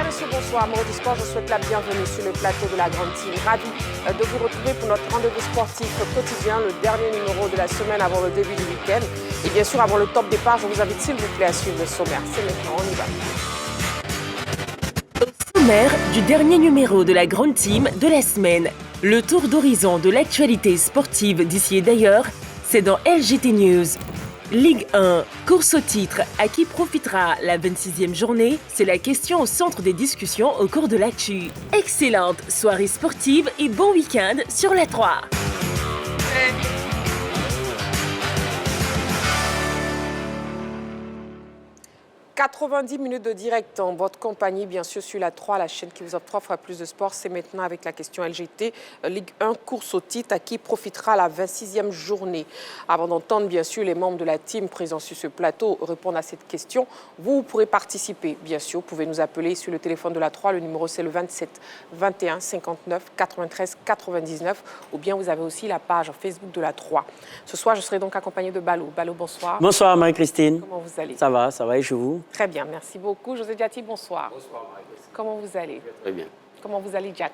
Mesdames, Messieurs, bonsoir. Moro du Sport, je souhaite la bienvenue sur le plateau de la Grande Team. Ravi de vous retrouver pour notre rendez-vous sportif quotidien, le dernier numéro de la semaine avant le début du week-end. Et bien sûr, avant le top départ, je vous invite s'il vous plaît à suivre le sommaire. C'est maintenant, on y va. Au sommaire du dernier numéro de la Grande Team de la semaine. Le tour d'horizon de l'actualité sportive d'ici et d'ailleurs, c'est dans LGT News. Ligue 1, course au titre, à qui profitera la 26e journée? C'est la question au centre des discussions au cours de l'actu. Excellente soirée sportive et bon week-end sur la 3. 90 minutes de direct en votre compagnie, bien sûr, sur la 3, la chaîne qui vous offre plus de sport. C'est maintenant avec la question LGT, Ligue 1, course au titre, à qui profitera la 26e journée. Avant d'entendre, bien sûr, les membres de la team présents sur ce plateau répondre à cette question, vous pourrez participer, bien sûr. Vous pouvez nous appeler sur le téléphone de la 3. Le numéro, c'est le 27 21 59 93 99. Ou bien vous avez aussi la page Facebook de la 3. Ce soir, je serai donc accompagné de Balo. Balo, bonsoir. Bonsoir, Marie-Christine. Comment vous allez? Ça va, et chez vous? Très bien, merci beaucoup. José Diati, bonsoir. Bonsoir, Marie-Christine. Comment vous allez? Très bien. Comment vous allez, Jack?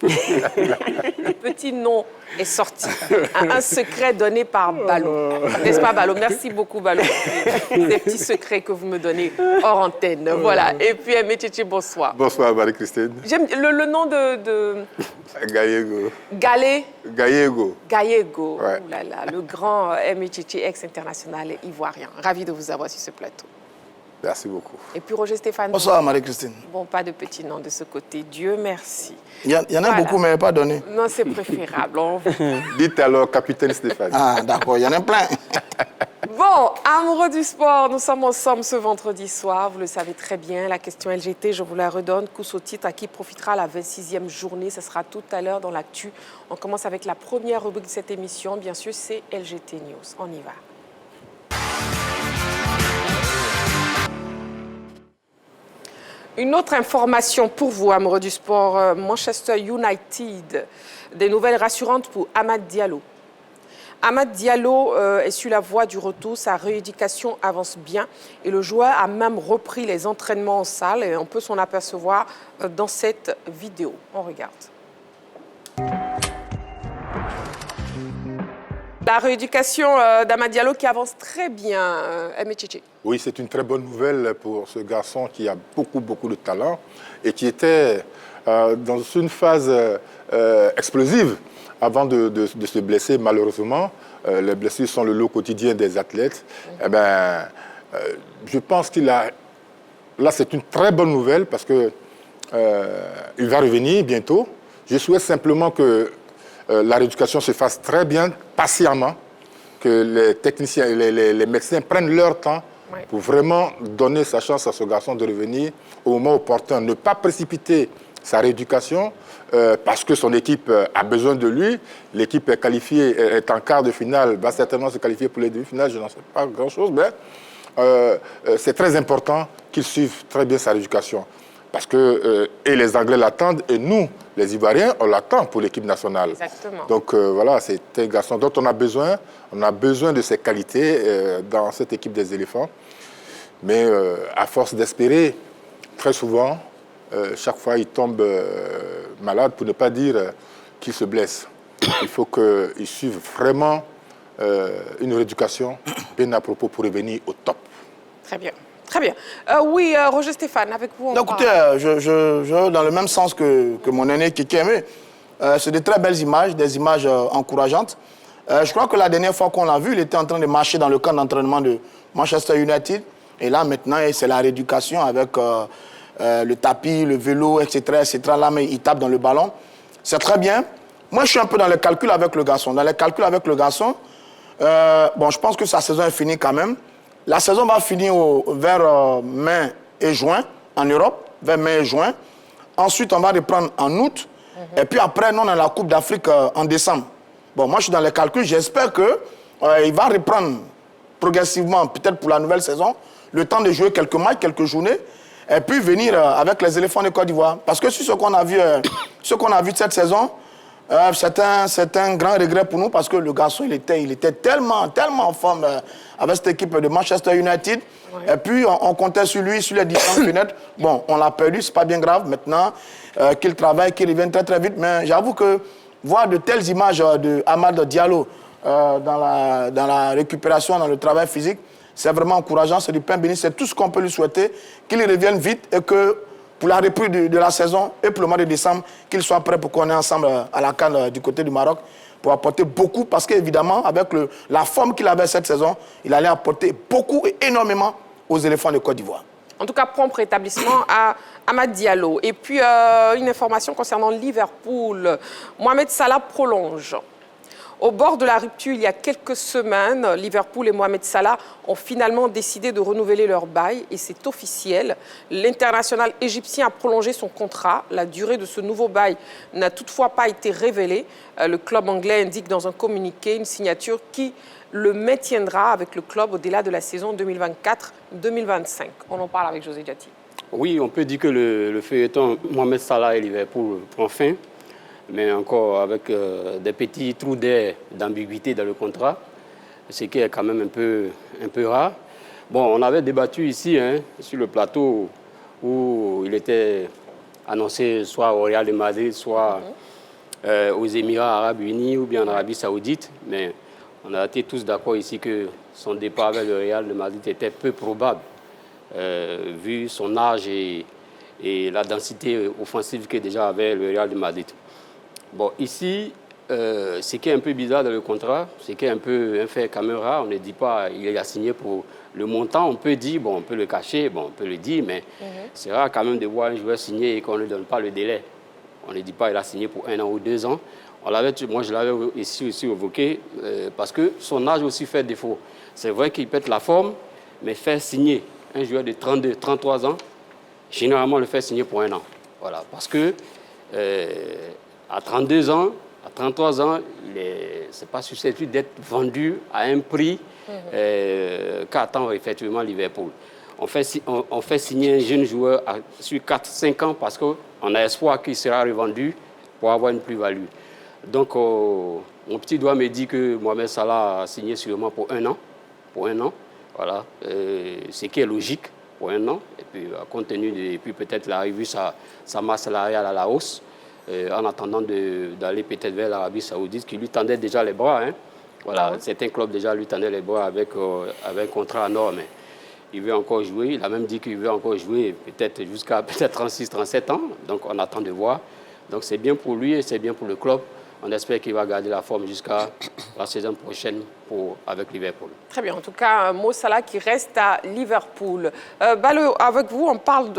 Le petit nom est sorti. Un secret donné par Balo. N'est-ce pas, Balo? Merci beaucoup, Balo. Ces petits secrets que vous me donnez hors antenne. Voilà. Et puis, Métiché, bonsoir. Bonsoir, Marie-Christine. J'aime le nom de... Gallego. Gallego. Gallego. Ouais. Oh là là, le grand Métiché ex-international ivoirien. Ravi de vous avoir sur ce plateau. Merci beaucoup. Et puis Roger Stéphane. Bonsoir Marie-Christine. Bon, pas de petit nom de ce côté. Dieu merci. Il y en a Voilà. beaucoup, mais pas donné. Non, c'est préférable. Dites alors, capitaine Stéphane. Ah, d'accord, il y en a plein. Bon, amoureux du sport, nous sommes ensemble ce vendredi soir. Vous le savez très bien. La question LGT, je vous la redonne. Course au titre, à qui profitera la 26e journée? Ce sera tout à l'heure dans l'actu. On commence avec la première rubrique de cette émission. Bien sûr, c'est LGT News. On y va. Une autre information pour vous, amoureux du sport, Manchester United. Des nouvelles rassurantes pour Amad Diallo. Amad Diallo est sur la voie du retour. Sa rééducation avance bien et le joueur a même repris les entraînements en salle. Et on peut s'en apercevoir dans cette vidéo. On regarde. La rééducation d'Amad Diallo qui avance très bien, Métiché. Oui, c'est une très bonne nouvelle pour ce garçon qui a beaucoup de talent et qui était dans une phase explosive avant de se blesser, malheureusement. Les blessures sont le lot quotidien des athlètes. Eh ben, je pense qu'il a... Là, c'est une très bonne nouvelle parce qu'il va revenir bientôt. Je souhaite simplement que la rééducation se fasse très bien, patiemment, que les techniciens et les médecins prennent leur temps pour vraiment donner sa chance à ce garçon de revenir au moment opportun. Ne pas précipiter sa rééducation parce que son équipe a besoin de lui. L'équipe est qualifiée, est en quart de finale, va certainement se qualifier pour les demi-finales, je n'en sais pas grand-chose, mais c'est très important qu'il suive très bien sa rééducation. Parce que et les Anglais l'attendent et nous, les Ivoiriens, on l'attend pour l'équipe nationale. Exactement. Donc voilà, c'est un garçon dont on a besoin de ses qualités dans cette équipe des éléphants. Mais à force d'espérer, très souvent, chaque fois il tombe malade, pour ne pas dire qu'il se blesse. Il faut qu'il suive vraiment une rééducation bien à propos pour revenir au top. Très bien. Très bien. Oui, Roger Stéphane, avec vous, on Donc, écoutez, parle. je dans le même sens que mon aîné qui aimé. C'est de très belles images, des images encourageantes. Je crois que la dernière fois qu'on l'a vu, il était en train de marcher dans le camp d'entraînement de Manchester United. Et là, maintenant, c'est la rééducation avec le tapis, le vélo, etc., etc. Là, mais il tape dans le ballon. C'est très bien. Moi, je suis un peu dans le calcul avec le garçon. Dans les calculs avec le garçon, bon, je pense que sa saison est finie quand même. La saison va finir vers mai et juin en Europe, vers mai et juin. Ensuite, on va reprendre en août. Et puis après, nous, on a la Coupe d'Afrique en décembre. Bon, moi, je suis dans les calculs. J'espère qu'il va reprendre progressivement, peut-être pour la nouvelle saison, le temps de jouer quelques matchs, quelques journées, et puis venir avec les éléphants de Côte d'Ivoire. Parce que sur ce qu'on a vu cette saison, C'est un grand regret pour nous parce que le garçon, il était tellement en forme avec cette équipe de Manchester United. Ouais. Et puis, on comptait sur lui, sur les différentes fenêtres. Bon, on l'a perdu, c'est pas bien grave. Maintenant, qu'il travaille, qu'il revienne très très vite. Mais j'avoue que voir de telles images de Amad Diallo dans la récupération, dans le travail physique, c'est vraiment encourageant. C'est du pain béni. C'est tout ce qu'on peut lui souhaiter, qu'il revienne vite et que pour la reprise de la saison et pour le mois de décembre, qu'il soit prêt pour qu'on est ensemble à la CAN du côté du Maroc pour apporter beaucoup, parce qu'évidemment, avec la forme qu'il avait cette saison, il allait apporter beaucoup et énormément aux éléphants de Côte d'Ivoire. En tout cas, prompt rétablissement à Amad Diallo. Et puis, une information concernant Liverpool. Mohamed Salah prolonge. Au bord de la rupture, il y a quelques semaines, Liverpool et Mohamed Salah ont finalement décidé de renouveler leur bail et c'est officiel. L'international égyptien a prolongé son contrat. La durée de ce nouveau bail n'a toutefois pas été révélée. Le club anglais indique dans un communiqué une signature qui le maintiendra avec le club au-delà de la saison 2024-2025. On en parle avec José Diati. Oui, on peut dire que le feuilleton Mohamed Salah et Liverpool prend fin, mais encore avec des petits trous d'air d'ambiguïté dans le contrat, ce qui est quand même un peu rare. Bon, on avait débattu ici, sur le plateau, où il était annoncé soit au Real de Madrid, soit aux Émirats Arabes Unis ou bien en Arabie Saoudite, mais on a été tous d'accord ici que son départ vers le Real de Madrid était peu probable, vu son âge et la densité offensive que déjà avait le Real de Madrid. Bon, ici, ce qui est un peu bizarre dans le contrat, ce qui est un peu un fait caméra, on ne dit pas il a signé pour le montant, on peut dire, bon, on peut le cacher, bon, on peut le dire, mais c'est rare quand même de voir un joueur signer et qu'on ne donne pas le délai. On ne dit pas il a signé pour 1 an ou 2 ans. Moi, je l'avais ici aussi évoqué, parce que son âge aussi fait défaut. C'est vrai qu'il pète la forme, mais faire signer un joueur de 32, 33 ans, généralement, on le fait signer pour 1 an. Voilà, parce que à 32 ans, à 33 ans, ce n'est pas susceptible d'être vendu à un prix qu'attend effectivement Liverpool. On fait signer un jeune joueur sur 4-5 ans parce qu'on a espoir qu'il sera revendu pour avoir une plus-value. Donc, mon petit doigt me dit que Mohamed Salah a signé sûrement pour 1 an. Pour 1 an, voilà. Ce qui est logique pour 1 an. Et puis, compte tenu de peut-être il a revu sa masse salariale à la hausse, en attendant d'aller peut-être vers l'Arabie Saoudite, qui lui tendait déjà les bras. Voilà, certains clubs déjà lui tendaient les bras avec un contrat en or, mais il veut encore jouer. Il a même dit qu'il veut encore jouer peut-être jusqu'à 36, 37 ans. Donc, on attend de voir. Donc, c'est bien pour lui et c'est bien pour le club. On espère qu'il va garder la forme jusqu'à la saison prochaine avec Liverpool. Très bien. En tout cas, Mo Salah qui reste à Liverpool. Balo, avec vous, on parle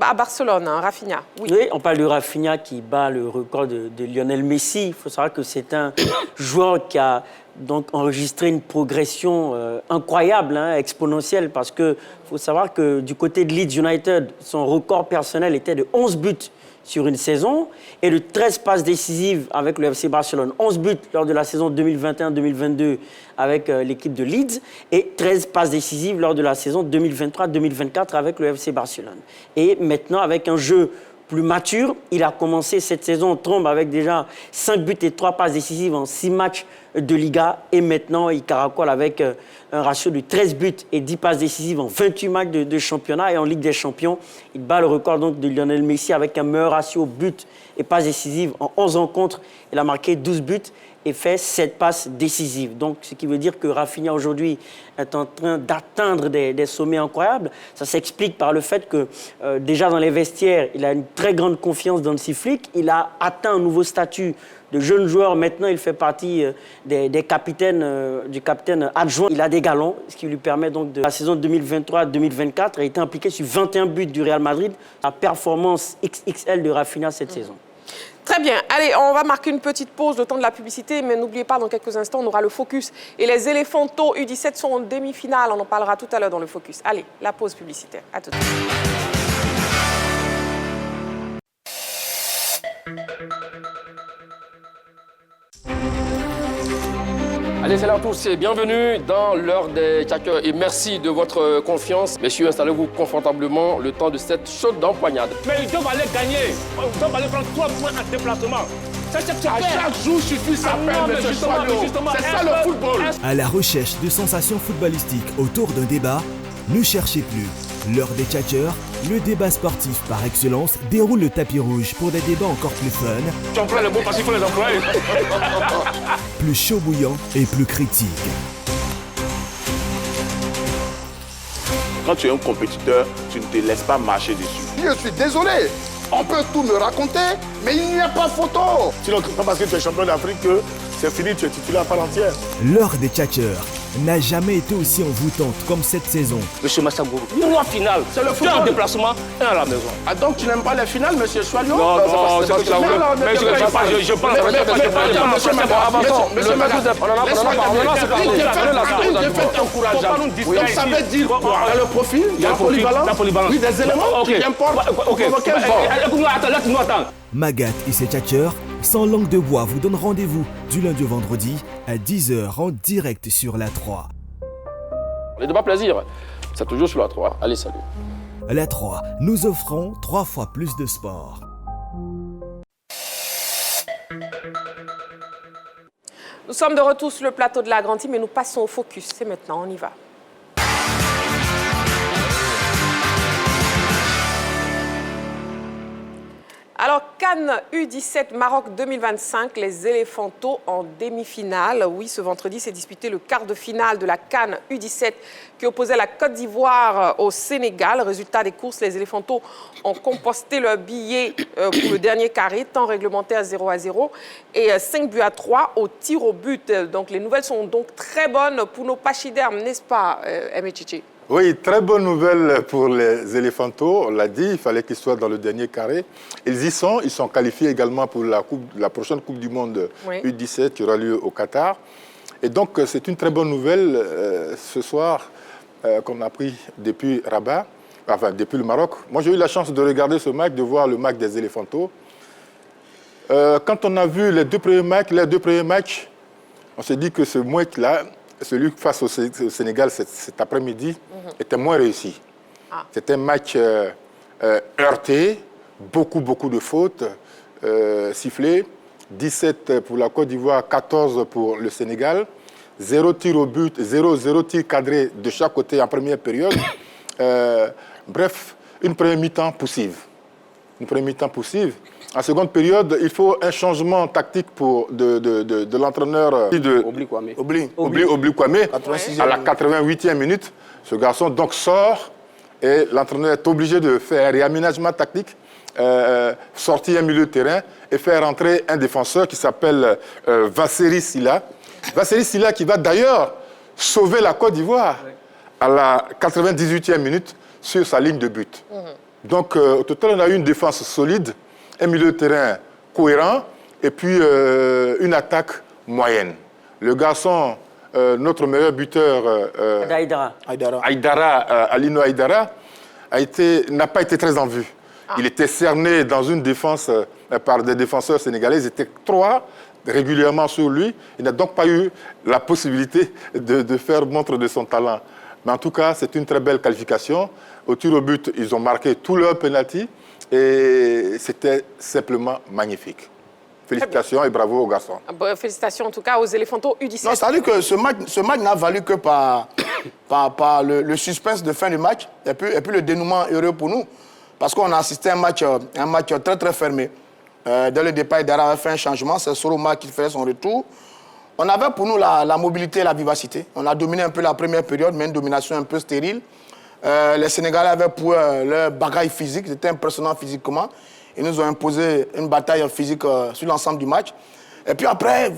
à Barcelone, Rafinha. Oui, on parle de Rafinha qui bat le record de Lionel Messi. Il faut savoir que c'est un joueur qui a donc enregistré une progression incroyable, exponentielle, parce qu'il faut savoir que du côté de Leeds United, son record personnel était de 11 buts sur une saison et de 13 passes décisives avec le FC Barcelone. 11 buts lors de la saison 2021-2022 avec l'équipe de Leeds et 13 passes décisives lors de la saison 2023-2024 avec le FC Barcelone. Et maintenant, avec un jeu plus mature, il a commencé cette saison en trombe avec déjà 5 buts et 3 passes décisives en 6 matchs de Liga. Et maintenant, il caracole avec un ratio de 13 buts et 10 passes décisives en 28 matchs de championnat. Et en Ligue des Champions, il bat le record donc de Lionel Messi avec un meilleur ratio buts et passes décisives en 11 rencontres. Il a marqué 12 buts et fait 7 passes décisives. Donc, ce qui veut dire que Rafinha, aujourd'hui, est en train d'atteindre des sommets incroyables. Ça s'explique par le fait que, déjà dans les vestiaires, il a une très grande confiance dans Hansi Flick. Il a atteint un nouveau statut de jeune joueur. Maintenant, il fait partie des capitaines, du capitaine adjoint. Il a des galons, ce qui lui permet donc de la saison 2023-2024. Il a été impliqué sur 21 buts du Real Madrid. La performance XXL de Rafinha cette saison. Très bien. Allez, on va marquer une petite pause, le temps de la publicité, mais n'oubliez pas, dans quelques instants, on aura le Focus. Et les Éléphantos U17 sont en demi-finale. On en parlera tout à l'heure dans le Focus. Allez, la pause publicitaire. À tout de suite. Allez, salut à tous et bienvenue dans l'heure des Tchackers et merci de votre confiance. Messieurs, installez-vous confortablement le temps de cette chaude empoignade. Mais ils doivent aller gagner. Ils doivent aller prendre 3 points en déplacement. C'est À chaque jour suffit sa peine, monsieur Soileau. C'est ça le football. À la recherche de sensations footballistiques autour d'un débat, ne cherchez plus. L'heure des tchatcheurs, le débat sportif par excellence, déroule le tapis rouge pour des débats encore plus fun, Tu emploies le mot parce qu'il faut les employer. plus chaud bouillant et plus critiques. Quand tu es un compétiteur, tu ne te laisses pas marcher dessus. Je suis désolé. On peut tout me raconter, mais il n'y a pas photo. Sinon, pas parce que tu es champion d'Afrique que c'est fini, tu es titulaire à part entière. L'heure des tchatcheurs n'a jamais été aussi envoûtante comme cette saison. Monsieur Massagourou, pour moi, finale, c'est le football. Un en déplacement, un à la maison. Ah donc tu n'aimes pas les finales, monsieur Soileau? Non, c'est parce qu'il a voulu. Mais je ne dis pas, je parle. Monsieur Mazoudef, on en a une défaite encourageante. Donc ça veut dire quoi? Il y a le profil, il y a la polyvalence. Oui, des éléments qui importent pour provoquer le bord. Laisse-nous attendre. Magat et ses tchatcheurs, sans langue de bois, vous donnent rendez-vous du lundi au vendredi à 10h en direct sur la 3. Les débats plaisir, c'est toujours sur la 3. Allez, salut. La 3, nous offrons 3 fois plus de sport. Nous sommes de retour sur le plateau de la Grande Team et nous passons au focus. C'est maintenant, on y va. Alors, Cannes U17 Maroc 2025, les éléphantos en demi-finale. Oui, ce vendredi s'est disputé le quart de finale de la Cannes U17 qui opposait la Côte d'Ivoire au Sénégal. Résultat des courses, les éléphantos ont composté leur billet pour le dernier carré, temps réglementaire 0-0 et 5-3 au tir au but. Donc, les nouvelles sont donc très bonnes pour nos pachydermes, n'est-ce pas, Aimé Tchitché? Oui, très bonne nouvelle pour les éléphantos. On l'a dit, il fallait qu'ils soient dans le dernier carré. Ils y sont. Ils sont qualifiés également pour la prochaine Coupe du Monde U17 qui aura lieu au Qatar. Et donc, c'est une très bonne nouvelle ce soir qu'on a pris depuis Rabat, enfin depuis le Maroc. Moi, j'ai eu la chance de regarder ce match, de voir le match des éléphantos. Quand on a vu les deux premiers matchs, on s'est dit que ce match-là, celui face au Sénégal cet après-midi, était moins réussi. C'était un match heurté, beaucoup de fautes sifflées. 17 pour la Côte d'Ivoire, 14 pour le Sénégal. 0 tir au but, 0 tir cadré de chaque côté en première période. Bref, une première mi-temps poussive. En seconde période, il faut un changement tactique de l'entraîneur Obli Kwame. À la 88e minute, ce garçon donc sort et l'entraîneur est obligé de faire un réaménagement tactique, sortir un milieu de terrain et faire entrer un défenseur qui s'appelle Vasseri Silla. Vasseri Silla qui va d'ailleurs sauver la Côte d'Ivoire à la 98e minute sur sa ligne de but. Donc, au total, on a eu une défense solide, un milieu de terrain cohérent et puis une attaque moyenne. Le garçon, notre meilleur buteur, Alino Aïdara, n'a pas été très en vue. Il était cerné dans une défense par des défenseurs sénégalais. Ils étaient 3 régulièrement sur lui. Il n'a donc pas eu la possibilité de faire montre de son talent. Mais en tout cas, c'est une très belle qualification. Au tir au but, ils ont marqué tous leurs pénaltys et c'était simplement magnifique. Félicitations et bravo aux garçons. Félicitations en tout cas aux éléphantos U17. Non, c'est-à-dire que ce match n'a valu que par le suspense de fin du match et puis le dénouement heureux pour nous. Parce qu'on a assisté à un match très très fermé. Dès le départ, Dara a fait un changement. C'est Soroma qui faisait son retour. On avait pour nous la mobilité et la vivacité. On a dominé un peu la première période, mais une domination un peu stérile. Les Sénégalais avaient pour leur bagaille physique, c'était impressionnant physiquement. Ils nous ont imposé une bataille physique sur l'ensemble du match. Et puis après,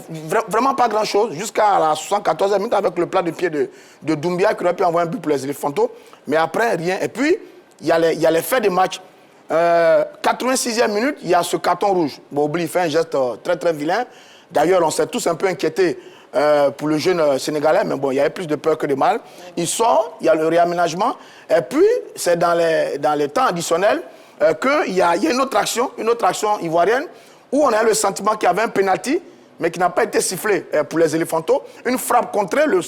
vraiment pas grand-chose, jusqu'à la 74e minute avec le plat de pied de Doumbia qui aurait pu envoyer un but pour les éléphantos. Mais après, rien. Et puis, il y a les faits des matchs. 86e minute, il y a ce carton rouge. Bon, Obli fait un geste très très vilain. D'ailleurs, on s'est tous un peu inquiétés pour le jeune Sénégalais, mais bon, il y avait plus de peur que de mal. Il sort, il y a le réaménagement, et puis c'est dans les temps additionnels qu'il y a une autre action ivoirienne, où on a le sentiment qu'il y avait un penalty, mais qui n'a pas été sifflé pour les éléphantos. Une frappe contrée, le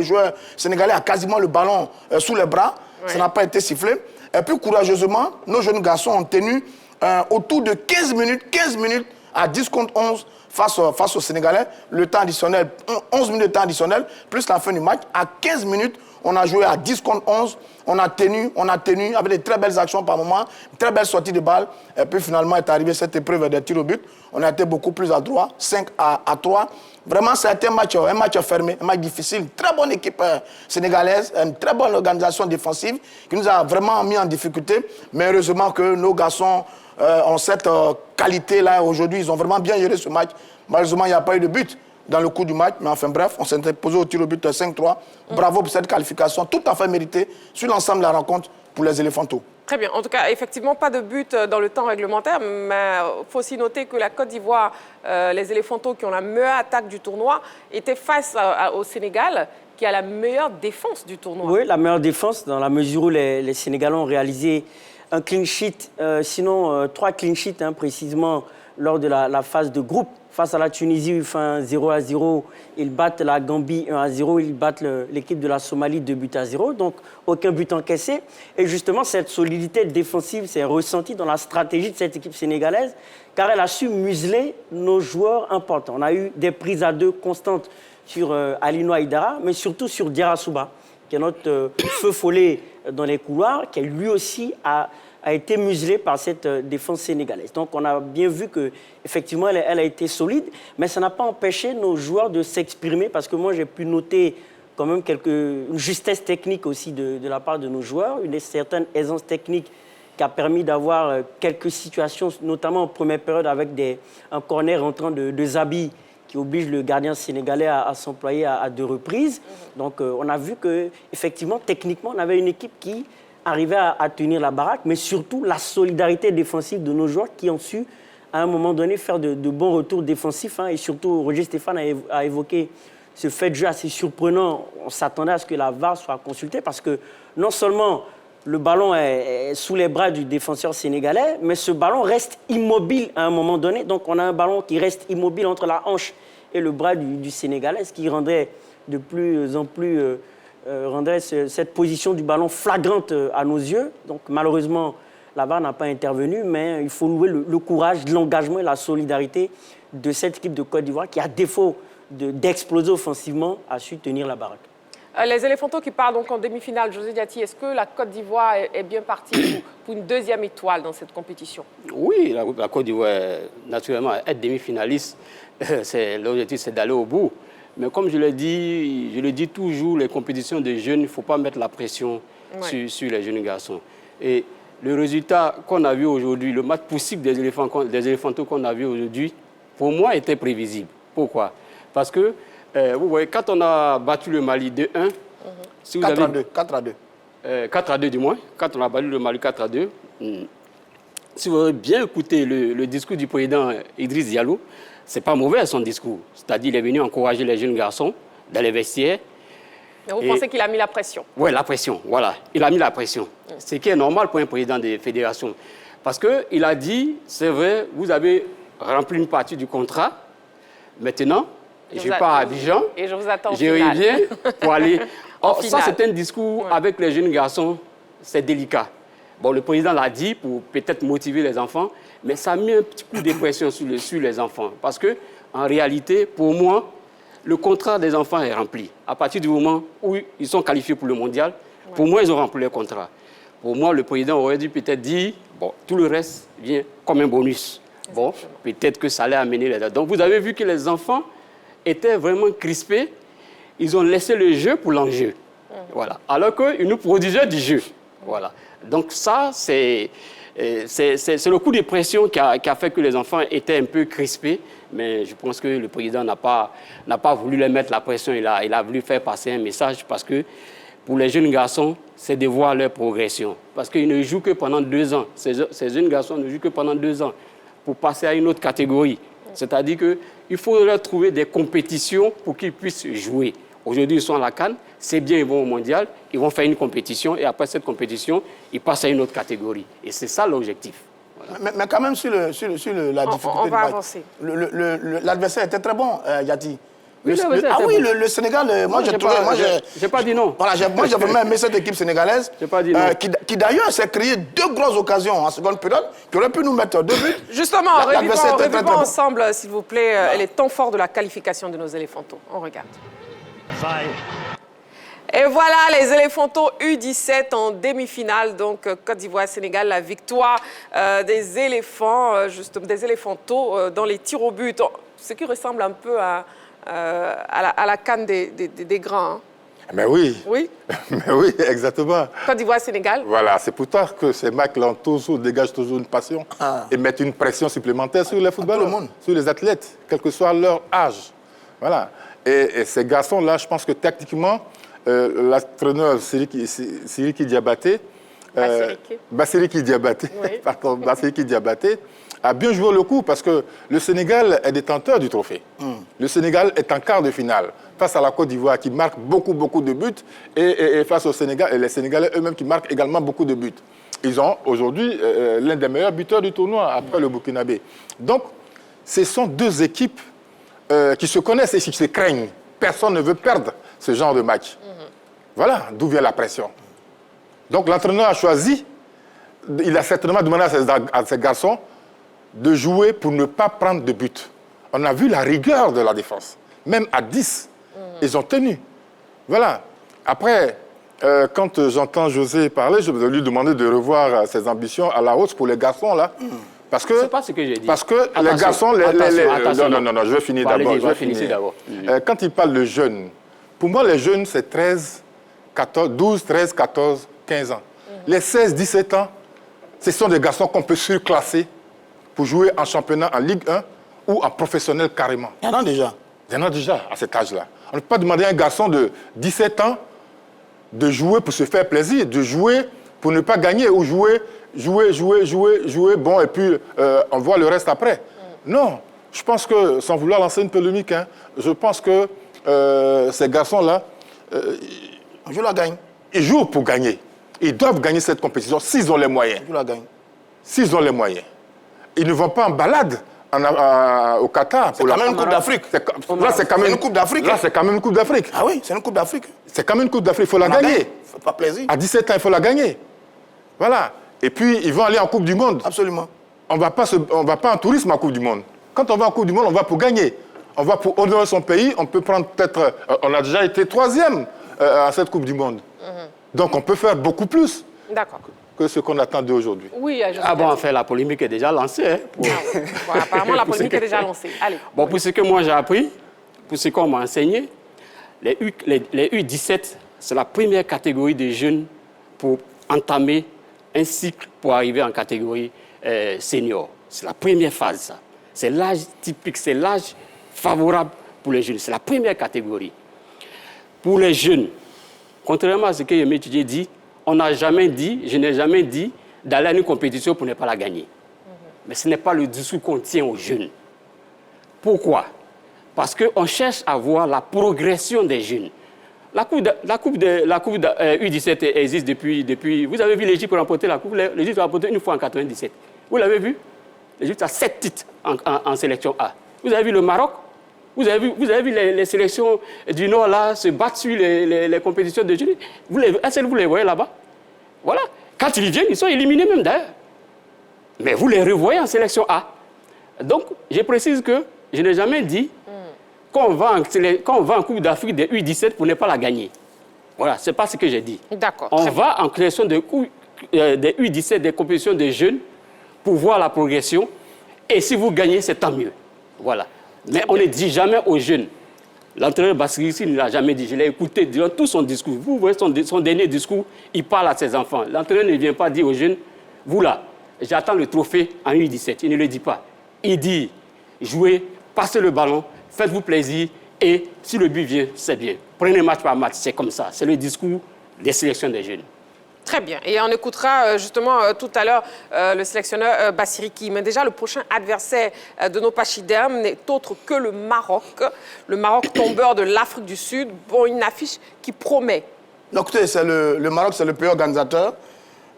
joueur sénégalais a quasiment le ballon sous les bras, ça n'a pas été sifflé. Et puis courageusement, nos jeunes garçons ont tenu autour de 15 minutes à 10 contre 11 face aux Sénégalais. Le temps additionnel, 11 minutes de temps additionnel, plus la fin du match. À 15 minutes, on a joué à 10 contre 11. On a tenu avec des très belles actions par moment, une très belle sortie de balle. Et puis finalement est arrivée cette épreuve des tirs au but. On a été beaucoup plus adroit, 5 à 3. Vraiment, c'était un match fermé, un match difficile. Une très bonne équipe sénégalaise, une très bonne organisation défensive qui nous a vraiment mis en difficulté. Mais heureusement que nos garçons ont cette qualité-là. Aujourd'hui, ils ont vraiment bien géré ce match. Malheureusement, il n'y a pas eu de but dans le cours du match. Mais enfin bref, on s'est posé au tir au but 5-3. Bravo pour cette qualification, tout à fait méritée sur l'ensemble de la rencontre pour les Éléphantaux. Très bien. En tout cas, effectivement, pas de but dans le temps réglementaire, mais il faut aussi noter que la Côte d'Ivoire, les Éléphantaux qui ont la meilleure attaque du tournoi, étaient face au Sénégal qui a la meilleure défense du tournoi. Oui, la meilleure défense dans la mesure où les Sénégalais ont réalisé un clean sheet, sinon 3 clean sheets précisément lors de la phase de groupe. Face à la Tunisie, ils font 0-0. Ils battent la Gambie 1-0. Ils battent l'équipe de la Somalie 2-0. Donc, aucun but encaissé. Et justement, cette solidité défensive s'est ressentie dans la stratégie de cette équipe sénégalaise, car elle a su museler nos joueurs importants. On a eu des prises à 2 constantes sur Alino Aïdara, mais surtout sur Diarra Souba, qui est notre feu follet dans les couloirs, qui lui aussi a été muselée par cette défense sénégalaise. Donc on a bien vu qu'effectivement elle a été solide, mais ça n'a pas empêché nos joueurs de s'exprimer, parce que moi j'ai pu noter quand même une justesse technique aussi de la part de nos joueurs, une certaine aisance technique qui a permis d'avoir quelques situations, notamment en première période avec un corner entrant de Zabi, qui oblige le gardien sénégalais à s'employer à 2 reprises. Donc on a vu qu'effectivement, techniquement, on avait une équipe qui arrivait à tenir la baraque, mais surtout la solidarité défensive de nos joueurs qui ont su, à un moment donné, faire de bons retours défensifs. Et surtout, Roger Stéphane a évoqué ce fait de jeu assez surprenant. On s'attendait à ce que la VAR soit consultée, parce que non seulement le ballon est sous les bras du défenseur sénégalais, mais ce ballon reste immobile à un moment donné. Donc on a un ballon qui reste immobile entre la hanche et le bras du Sénégalais, ce qui rendrait de plus en plus cette position du ballon flagrante à nos yeux. Donc malheureusement, la VAR n'a pas intervenu, mais il faut louer le courage, l'engagement et la solidarité de cette équipe de Côte d'Ivoire qui, à défaut d'exploser offensivement, a su tenir la baraque. Les Éléphantaux qui partent donc en demi-finale, José Diaty, est-ce que la Côte d'Ivoire est bien partie pour une 2e étoile dans cette compétition? Oui, la Côte d'Ivoire, naturellement, être demi-finaliste, l'objectif c'est d'aller au bout. Mais comme je le dis toujours, les compétitions de jeunes, il ne faut pas mettre la pression sur les jeunes garçons. Et le résultat qu'on a vu aujourd'hui, le match possible des Éléphantaux qu'on a vu aujourd'hui, pour moi, était prévisible. Pourquoi? Parce que, vous voyez, quand on a battu le Mali 2-1, si 4-2 du moins, quand on a battu le Mali 4-2, si vous avez bien écouté le discours du président Idriss Diallo, ce n'est pas mauvais son discours. C'est-à-dire qu'il est venu encourager les jeunes garçons dans les vestiaires. Mais vous pensez qu'il a mis la pression? Oui, la pression, voilà. Il a mis la pression. Ce qui est normal pour un président de fédération. Parce qu'il a dit, c'est vrai, vous avez rempli une partie du contrat. Maintenant, je pars à Abidjan. Et je vous attends au je reviens pour aller... Or, ça, c'est un discours avec les jeunes garçons, c'est délicat. Bon, le président l'a dit pour peut-être motiver les enfants, mais ça a mis un petit coup de pression sur les enfants. Parce que, en réalité, pour moi, le contrat des enfants est rempli. À partir du moment où ils sont qualifiés pour le mondial, pour moi, ils ont rempli le contrat. Pour moi, le président aurait dû peut-être dire, bon, tout le reste vient comme un bonus. Bon, peut-être que ça allait amener les... Donc, vous avez vu que les enfants étaient vraiment crispés. Ils ont laissé le jeu pour l'enjeu. Voilà. Alors qu'ils nous produisaient du jeu. Voilà. Donc ça, c'est le coup de pression qui a fait que les enfants étaient un peu crispés. Mais je pense que le président n'a pas voulu les mettre la pression. Il a voulu faire passer un message parce que pour les jeunes garçons, c'est de voir leur progression. Parce qu'ils ne jouent que pendant 2 ans. Ces jeunes garçons ne jouent que pendant 2 ans pour passer à une autre catégorie. C'est-à-dire qu'il faut leur trouver des compétitions pour qu'ils puissent jouer. Aujourd'hui, ils sont à la CAN, c'est bien, ils vont au mondial, ils vont faire une compétition et après cette compétition, ils passent à une autre catégorie. Et c'est ça l'objectif. Voilà. Mais quand même, sur la difficulté on va avancer. L'adversaire était très bon, Yati. Le Sénégal, moi j'ai trouvé... J'ai pas dit non. Voilà, moi j'ai vraiment aimé cette équipe sénégalaise. J'ai pas dit non. Qui d'ailleurs s'est créé 2 grosses occasions en seconde période, qui auraient pu nous mettre 2 buts. Justement, revivons ensemble, s'il vous plaît, les temps forts de la qualification de nos éléphantaux. On regarde. Et voilà les éléphantaux U17 en demi-finale, donc Côte d'Ivoire-Sénégal, la victoire des éléphants, des éléphantaux dans les tirs au but, ce qui ressemble un peu à la CAN des grands. Hein. Mais oui. Oui. Mais oui, exactement. Côte d'Ivoire-Sénégal. Voilà, c'est pour ça que ces mecs-là dégagent toujours une passion et mettent une pression supplémentaire sur les footballeurs, sur les athlètes, quel que soit leur âge. Voilà. Et ces garçons-là, je pense que tactiquement, l'entraîneur Siriki Diabaté, Bassiriki Diabaté, oui. pardon, Bassiriki Diabaté, a bien joué le coup parce que le Sénégal est détenteur du trophée. Le Sénégal est en quart de finale face à la Côte d'Ivoire qui marque beaucoup de buts et face au Sénégal, et les Sénégalais eux-mêmes qui marquent également beaucoup de buts. Ils ont aujourd'hui l'un des meilleurs buteurs du tournoi après le Burkinabé. Donc, ce sont 2 équipes qui se connaissent et qui se craignent. Personne ne veut perdre ce genre de match. Voilà d'où vient la pression. Donc l'entraîneur a choisi, il a certainement demandé à ses garçons de jouer pour ne pas prendre de but. On a vu la rigueur de la défense. Même à 10, ils ont tenu. Voilà. Après, quand j'entends José parler, je vais lui demander de revoir ses ambitions à la hausse pour les garçons, là. Parce que, c'est pas ce que j'ai dit. Parce que les garçons... Non, je vais finir d'abord. Quand il parle de jeunes, pour moi, les jeunes, c'est 12, 13, 14, 15 ans. Les 16, 17 ans, ce sont des garçons qu'on peut surclasser pour jouer en championnat, en Ligue 1 ou en professionnel carrément. Il y en a déjà. Il y en a déjà à cet âge-là. On ne peut pas demander à un garçon de 17 ans de jouer pour se faire plaisir, de jouer pour ne pas gagner ou jouer, bon, et puis on voit le reste après. Non, je pense que, sans vouloir lancer une polémique, hein, je pense que ces garçons-là, je la gagne. Ils jouent pour gagner. Ils doivent gagner cette compétition s'ils ont les moyens. Je la gagne. S'ils ont les moyens. Ils ne vont pas en balade au Qatar. C'est quand même une Coupe d'Afrique. Là, c'est quand même une Coupe d'Afrique. Là, c'est quand même une Coupe d'Afrique. Ah oui, c'est une Coupe d'Afrique. C'est quand même une Coupe d'Afrique. Il faut la gagner. Ça fait pas plaisir. À 17 ans, il faut la gagner. Voilà. Et puis, ils vont aller en Coupe du Monde. Absolument. On ne va pas en tourisme en Coupe du Monde. Quand on va en Coupe du Monde, on va pour gagner. On va pour honorer son pays. On peut prendre peut-être... on a déjà été 3e à cette Coupe du Monde. Donc, on peut faire beaucoup plus que ce qu'on attend d'aujourd'hui. Oui, enfin, la polémique est déjà lancée. Hein, bon, apparemment, la polémique est déjà lancée. Allez. Bon, pour ce que moi j'ai appris, pour ce qu'on m'a enseigné, les U17, c'est la première catégorie de jeunes pour entamer un cycle pour arriver en catégorie senior. C'est la première phase, ça. C'est l'âge typique, c'est l'âge favorable pour les jeunes. C'est la première catégorie. Pour les jeunes, contrairement à ce que Yemi Tidje dit, on n'a jamais dit, je n'ai jamais dit d'aller à une compétition pour ne pas la gagner. Mais ce n'est pas le discours qu'on tient aux jeunes. Pourquoi? Parce qu'on cherche à voir la progression des jeunes. La coupe U17 existe depuis... Vous avez vu l'Égypte remporter la coupe? L'Égypte a remporté une fois en 1997. Vous l'avez vu? L'Égypte a 7 titres en sélection A. Vous avez vu le Maroc? Vous avez vu les sélections du Nord là, se battre sur les compétitions de jeunes? Est-ce que vous les voyez là-bas? Voilà. Quand ils viennent, ils sont éliminés même d'ailleurs. Mais vous les revoyez en sélection A. Donc, je précise que je n'ai jamais dit qu'on va en Coupe d'Afrique des U17 pour ne pas la gagner. Voilà, ce n'est pas ce que j'ai dit. D'accord. On va en création des U17, des compétitions de jeunes, pour voir la progression. Et si vous gagnez, c'est tant mieux. Voilà. Mais on ne dit jamais aux jeunes. L'entraîneur Bassiriki ne l'a jamais dit. Je l'ai écouté durant tout son discours. Vous voyez son dernier discours, il parle à ses enfants. L'entraîneur ne vient pas dire aux jeunes, vous là, j'attends le trophée en U17. Il ne le dit pas. Il dit, jouez, passez le ballon, faites-vous plaisir et si le but vient, c'est bien. Prenez match par match, c'est comme ça. C'est le discours des sélections des jeunes. Très bien. Et on écoutera justement tout à l'heure le sélectionneur Bassiriki. Mais déjà, le prochain adversaire de nos Pachidem n'est autre que le Maroc. Le Maroc tombeur de l'Afrique du Sud. Bon, une affiche qui promet. Donc, écoutez, le Maroc, c'est le pays organisateur.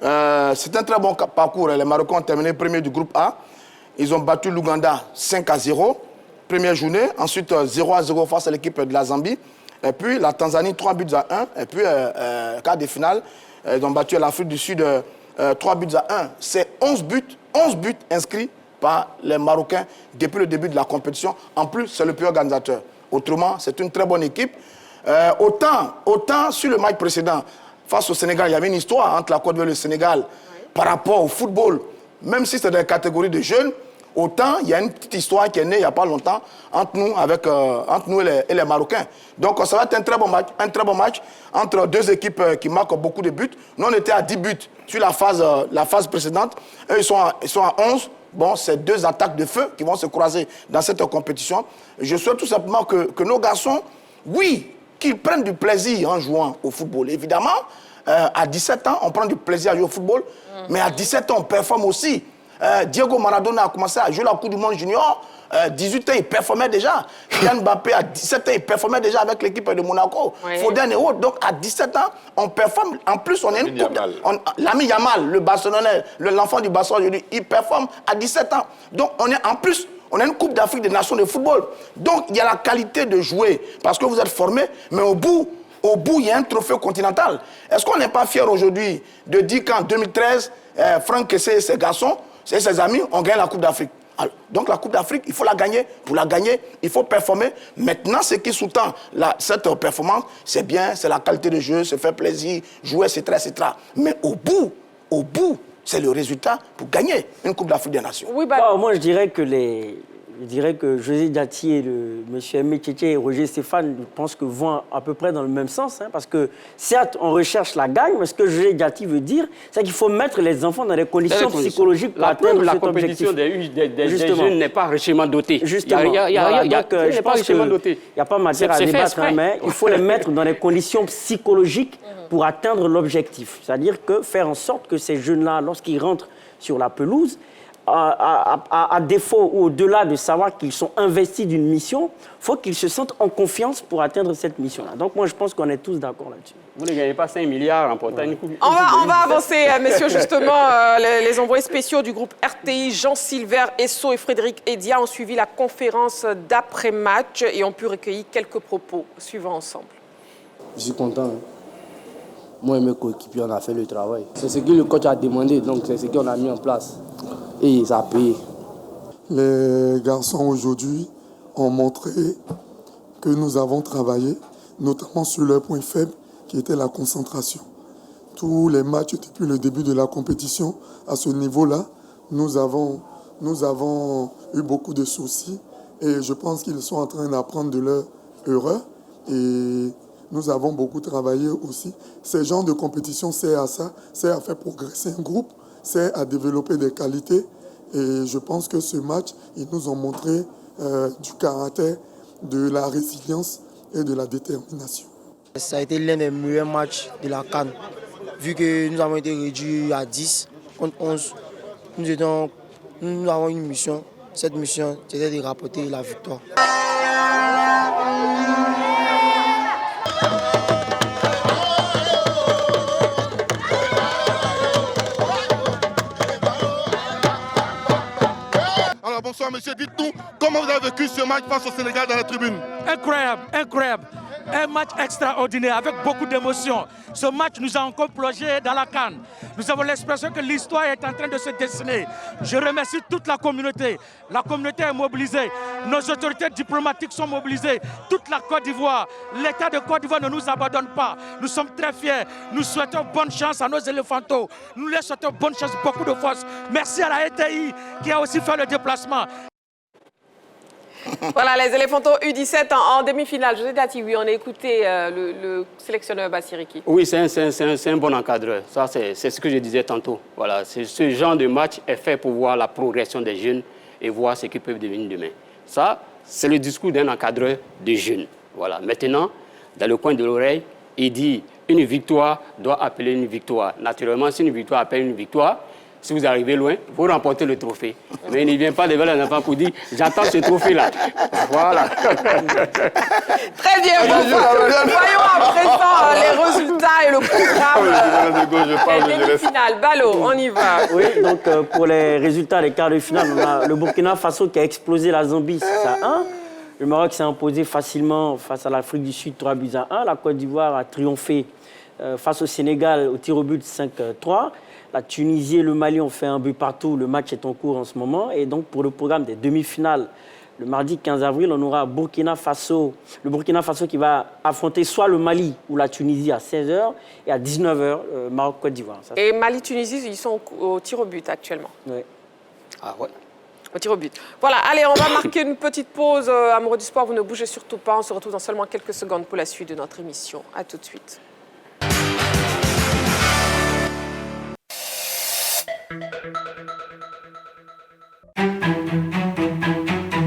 C'est un très bon parcours. Les Marocains ont terminé premier du groupe A. Ils ont battu l'Ouganda 5-0. première journée. Ensuite, 0-0 face à l'équipe de la Zambie. Et puis, la Tanzanie, 3-1. Et puis, quart de finale, ils ont battu l'Afrique du Sud 3-1. C'est 11 buts inscrits par les Marocains depuis le début de la compétition. En plus, c'est le plus organisateur. Autrement, c'est une très bonne équipe. Autant sur le match précédent, face au Sénégal, il y avait une histoire entre la Côte d'Ivoire et le Sénégal par rapport au football. Même si c'est dans la catégorie de jeunes, autant il y a une petite histoire qui est née il n'y a pas longtemps entre nous et les Marocains. Donc ça va être un très bon match entre deux équipes qui marquent beaucoup de buts. Nous, on était à 10 buts sur la phase précédente. Eux, ils sont à 11. Bon, c'est deux attaques de feu qui vont se croiser dans cette compétition. Je souhaite tout simplement que nos garçons, oui, qu'ils prennent du plaisir en jouant au football. Évidemment, à 17 ans, on prend du plaisir à jouer au football, mais à 17 ans, on performe aussi. Diego Maradona a commencé à jouer la Coupe du Monde junior. 18 ans, il performait déjà. Kylian Mbappé, à 17 ans, il performait déjà avec l'équipe de Monaco. Oui. Foden et autres. Donc, à 17 ans, on performe. En plus, on est une coupe. L'ami Yamal, le Barcelonais, l'enfant du Barcelone, il performe à 17 ans. Donc, on a une Coupe d'Afrique des Nations de football. Donc, il y a la qualité de jouer. Parce que vous êtes formés, mais au bout, il y a un trophée continental. Est-ce qu'on n'est pas fiers aujourd'hui de dire qu'en 2013, Franck et ses garçons, et ses amis ont gagné la Coupe d'Afrique? Donc la Coupe d'Afrique, il faut la gagner. Pour la gagner, il faut performer. Maintenant, ce qui sous-tend cette performance, c'est bien, c'est la qualité de jeu, se faire plaisir, jouer, etc., etc. Mais au bout, c'est le résultat pour gagner une Coupe d'Afrique des Nations. Oui, moi, je dirais que José Diaty et M. Aimé Tchétché et Roger Stéphane, je pense que vont à peu près dans le même sens. Parce que, certes, on recherche la gagne, mais ce que José Diaty veut dire, c'est qu'il faut mettre les enfants dans des conditions psychologiques pour atteindre cet objectif. La compétition des jeunes n'est pas richement dotée. Justement. Je pense qu'il n'y a pas matière à débattre, mais il faut les mettre dans des conditions psychologiques pour atteindre l'objectif. C'est-à-dire que faire en sorte que ces jeunes-là, lorsqu'ils rentrent sur la pelouse, à défaut ou au-delà de savoir qu'ils sont investis d'une mission, il faut qu'ils se sentent en confiance pour atteindre cette mission-là. Donc moi, je pense qu'on est tous d'accord là-dessus. Vous ne gagnez pas 5 milliards en portant une coupe. On va avancer, messieurs, justement. Les envoyés spéciaux du groupe RTI, Jean Silver, Esso et Frédéric Edia ont suivi la conférence d'après-match et ont pu recueillir quelques propos. Suivons ensemble. Je suis content. Moi et mes coéquipiers, on a fait le travail. C'est ce que le coach a demandé, donc c'est ce qu'on a mis en place. Et ça a payé. Les garçons aujourd'hui ont montré que nous avons travaillé, notamment sur leur point faible, qui était la concentration. Tous les matchs depuis le début de la compétition, à ce niveau-là, nous avons eu beaucoup de soucis et je pense qu'ils sont en train d'apprendre de leurs erreurs et nous avons beaucoup travaillé aussi. Ce genre de compétition sert à ça, sert à faire progresser un groupe, sert à développer des qualités. Et je pense que ce match, ils nous ont montré du caractère, de la résilience et de la détermination. Ça a été l'un des meilleurs matchs de la CAN. Vu que nous avons été réduits à 10 contre 11, nous avons une mission. Cette mission, c'était de rapporter la victoire. Bonsoir monsieur, dites-nous comment vous avez vécu ce match face au Sénégal dans la tribune. Incroyable, incroyable. Un match extraordinaire avec beaucoup d'émotions. Ce match nous a encore plongé dans la CAN. Nous avons l'expression que l'histoire est en train de se dessiner. Je remercie toute la communauté. La communauté est mobilisée. Nos autorités diplomatiques sont mobilisées. Toute la Côte d'Ivoire, l'État de Côte d'Ivoire ne nous abandonne pas. Nous sommes très fiers. Nous souhaitons bonne chance à nos éléphantaux. Nous leur souhaitons bonne chance, beaucoup de force. Merci à la RTI qui a aussi fait le déplacement. Voilà, les éléphantaux U17 en demi-finale. José Diaty, oui, on a écouté le sélectionneur Bassiriki. Oui, c'est un bon encadreur. Ça, c'est ce que je disais tantôt. Voilà, ce genre de match est fait pour voir la progression des jeunes et voir ce qu'ils peuvent devenir demain. Ça, c'est le discours d'un encadreur de jeunes. Voilà. Maintenant, dans le coin de l'oreille, il dit une victoire doit appeler une victoire. Naturellement, si une victoire appelle une victoire, si vous arrivez loin, vous remportez le trophée. Mais il ne vient pas devant les enfants pour dire « j'attends ce trophée-là ». Voilà. Très bien. Voyons à présent les résultats et le programme de gauche, je parle de jeunesse. Demi-finale, Ballot, on y va. Oui, donc pour les résultats des quarts de finale, on a le Burkina Faso qui a explosé la Zambie 6-1. Le Maroc s'est imposé facilement face à l'Afrique du Sud 3-1. La Côte d'Ivoire a triomphé face au Sénégal au tir au but 5-3. La Tunisie et le Mali ont fait un but partout. Le match est en cours en ce moment. Et donc pour le programme des demi-finales, le mardi 15 avril, on aura le Burkina Faso qui va affronter soit le Mali ou la Tunisie à 16h et à 19h, Maroc-Côte d'Ivoire. Et Mali-Tunisie, ils sont au tir au but actuellement. Oui. Ah ouais. Au tir au but. Voilà, allez, on va marquer une petite pause. Amoureux du sport, vous ne bougez surtout pas. On se retrouve dans seulement quelques secondes pour la suite de notre émission. À tout de suite.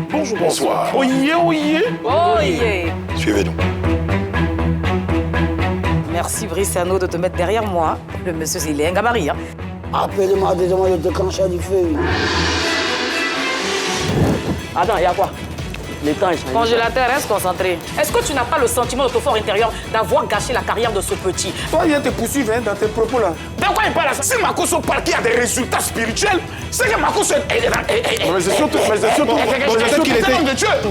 Bonjour, bonsoir. Oyez, oyez. Oyez. Suivez-nous. Merci Brice-Arnaud de te mettre derrière moi. Le monsieur, il est un gabarit. Hein. Appelez-moi des hommes de cancher du feu. Attends, il y a quoi? Les temps, ils sont... Congélateur, reste concentré. Est-ce que tu n'as pas le sentiment de ton fort intérieur d'avoir gâché la carrière de ce petit? Toi, viens te poursuivre dans tes propos là. De quoi il parle? Si Makosso parle qu'il y a des résultats spirituels, c'est que Makosso Mais c'est surtout qu'il était...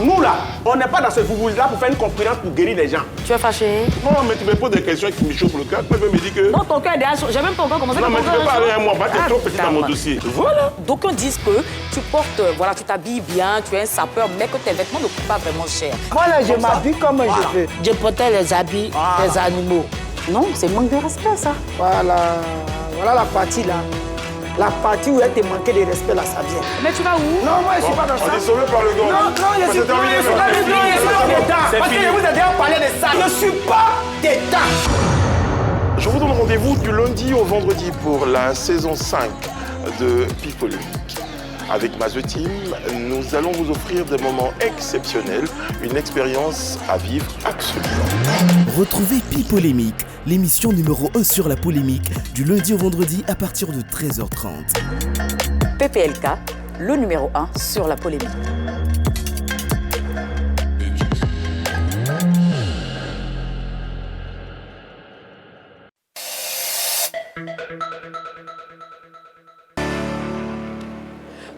Nous là, on n'est pas dans ce football-là pour faire une conférence pour guérir les gens. Tu es fâché? Non, mais tu me poses des questions qui me chauffent le cœur. Tu peux me dire que... Non, ton cœur est déjà chaud. J'ai même pas encore commencé. Non, mais tu peux pas aller à moi. Bah, t'es trop petit dans mon dossier. Voilà. D'aucuns disent que tu portes, voilà, tu t'habilles bien, tu es un sapeur, mais que tes vêtements ne coûtent pas vraiment cher. Moi là, je m'habille comme je veux. Je portais les habits des animaux. Non, c'est manque de respect, ça. Voilà la partie là. La partie où elle te manquait de respect là, ça vient. Mais tu vas où? Non, moi je suis pas dans ça. On est sauvé par le gars. Non, je suis pas d'État. Parce que je vous ai déjà parlé de ça. Je ne suis pas d'État. Je vous donne rendez-vous du lundi au vendredi pour la saison 5 de Pipolémique. Avec Maze Team, nous allons vous offrir des moments exceptionnels, une expérience à vivre absolument. Retrouvez Pipolémique, l'émission numéro 1 sur la polémique, du lundi au vendredi à partir de 13h30. PPLK, le numéro 1 sur la polémique.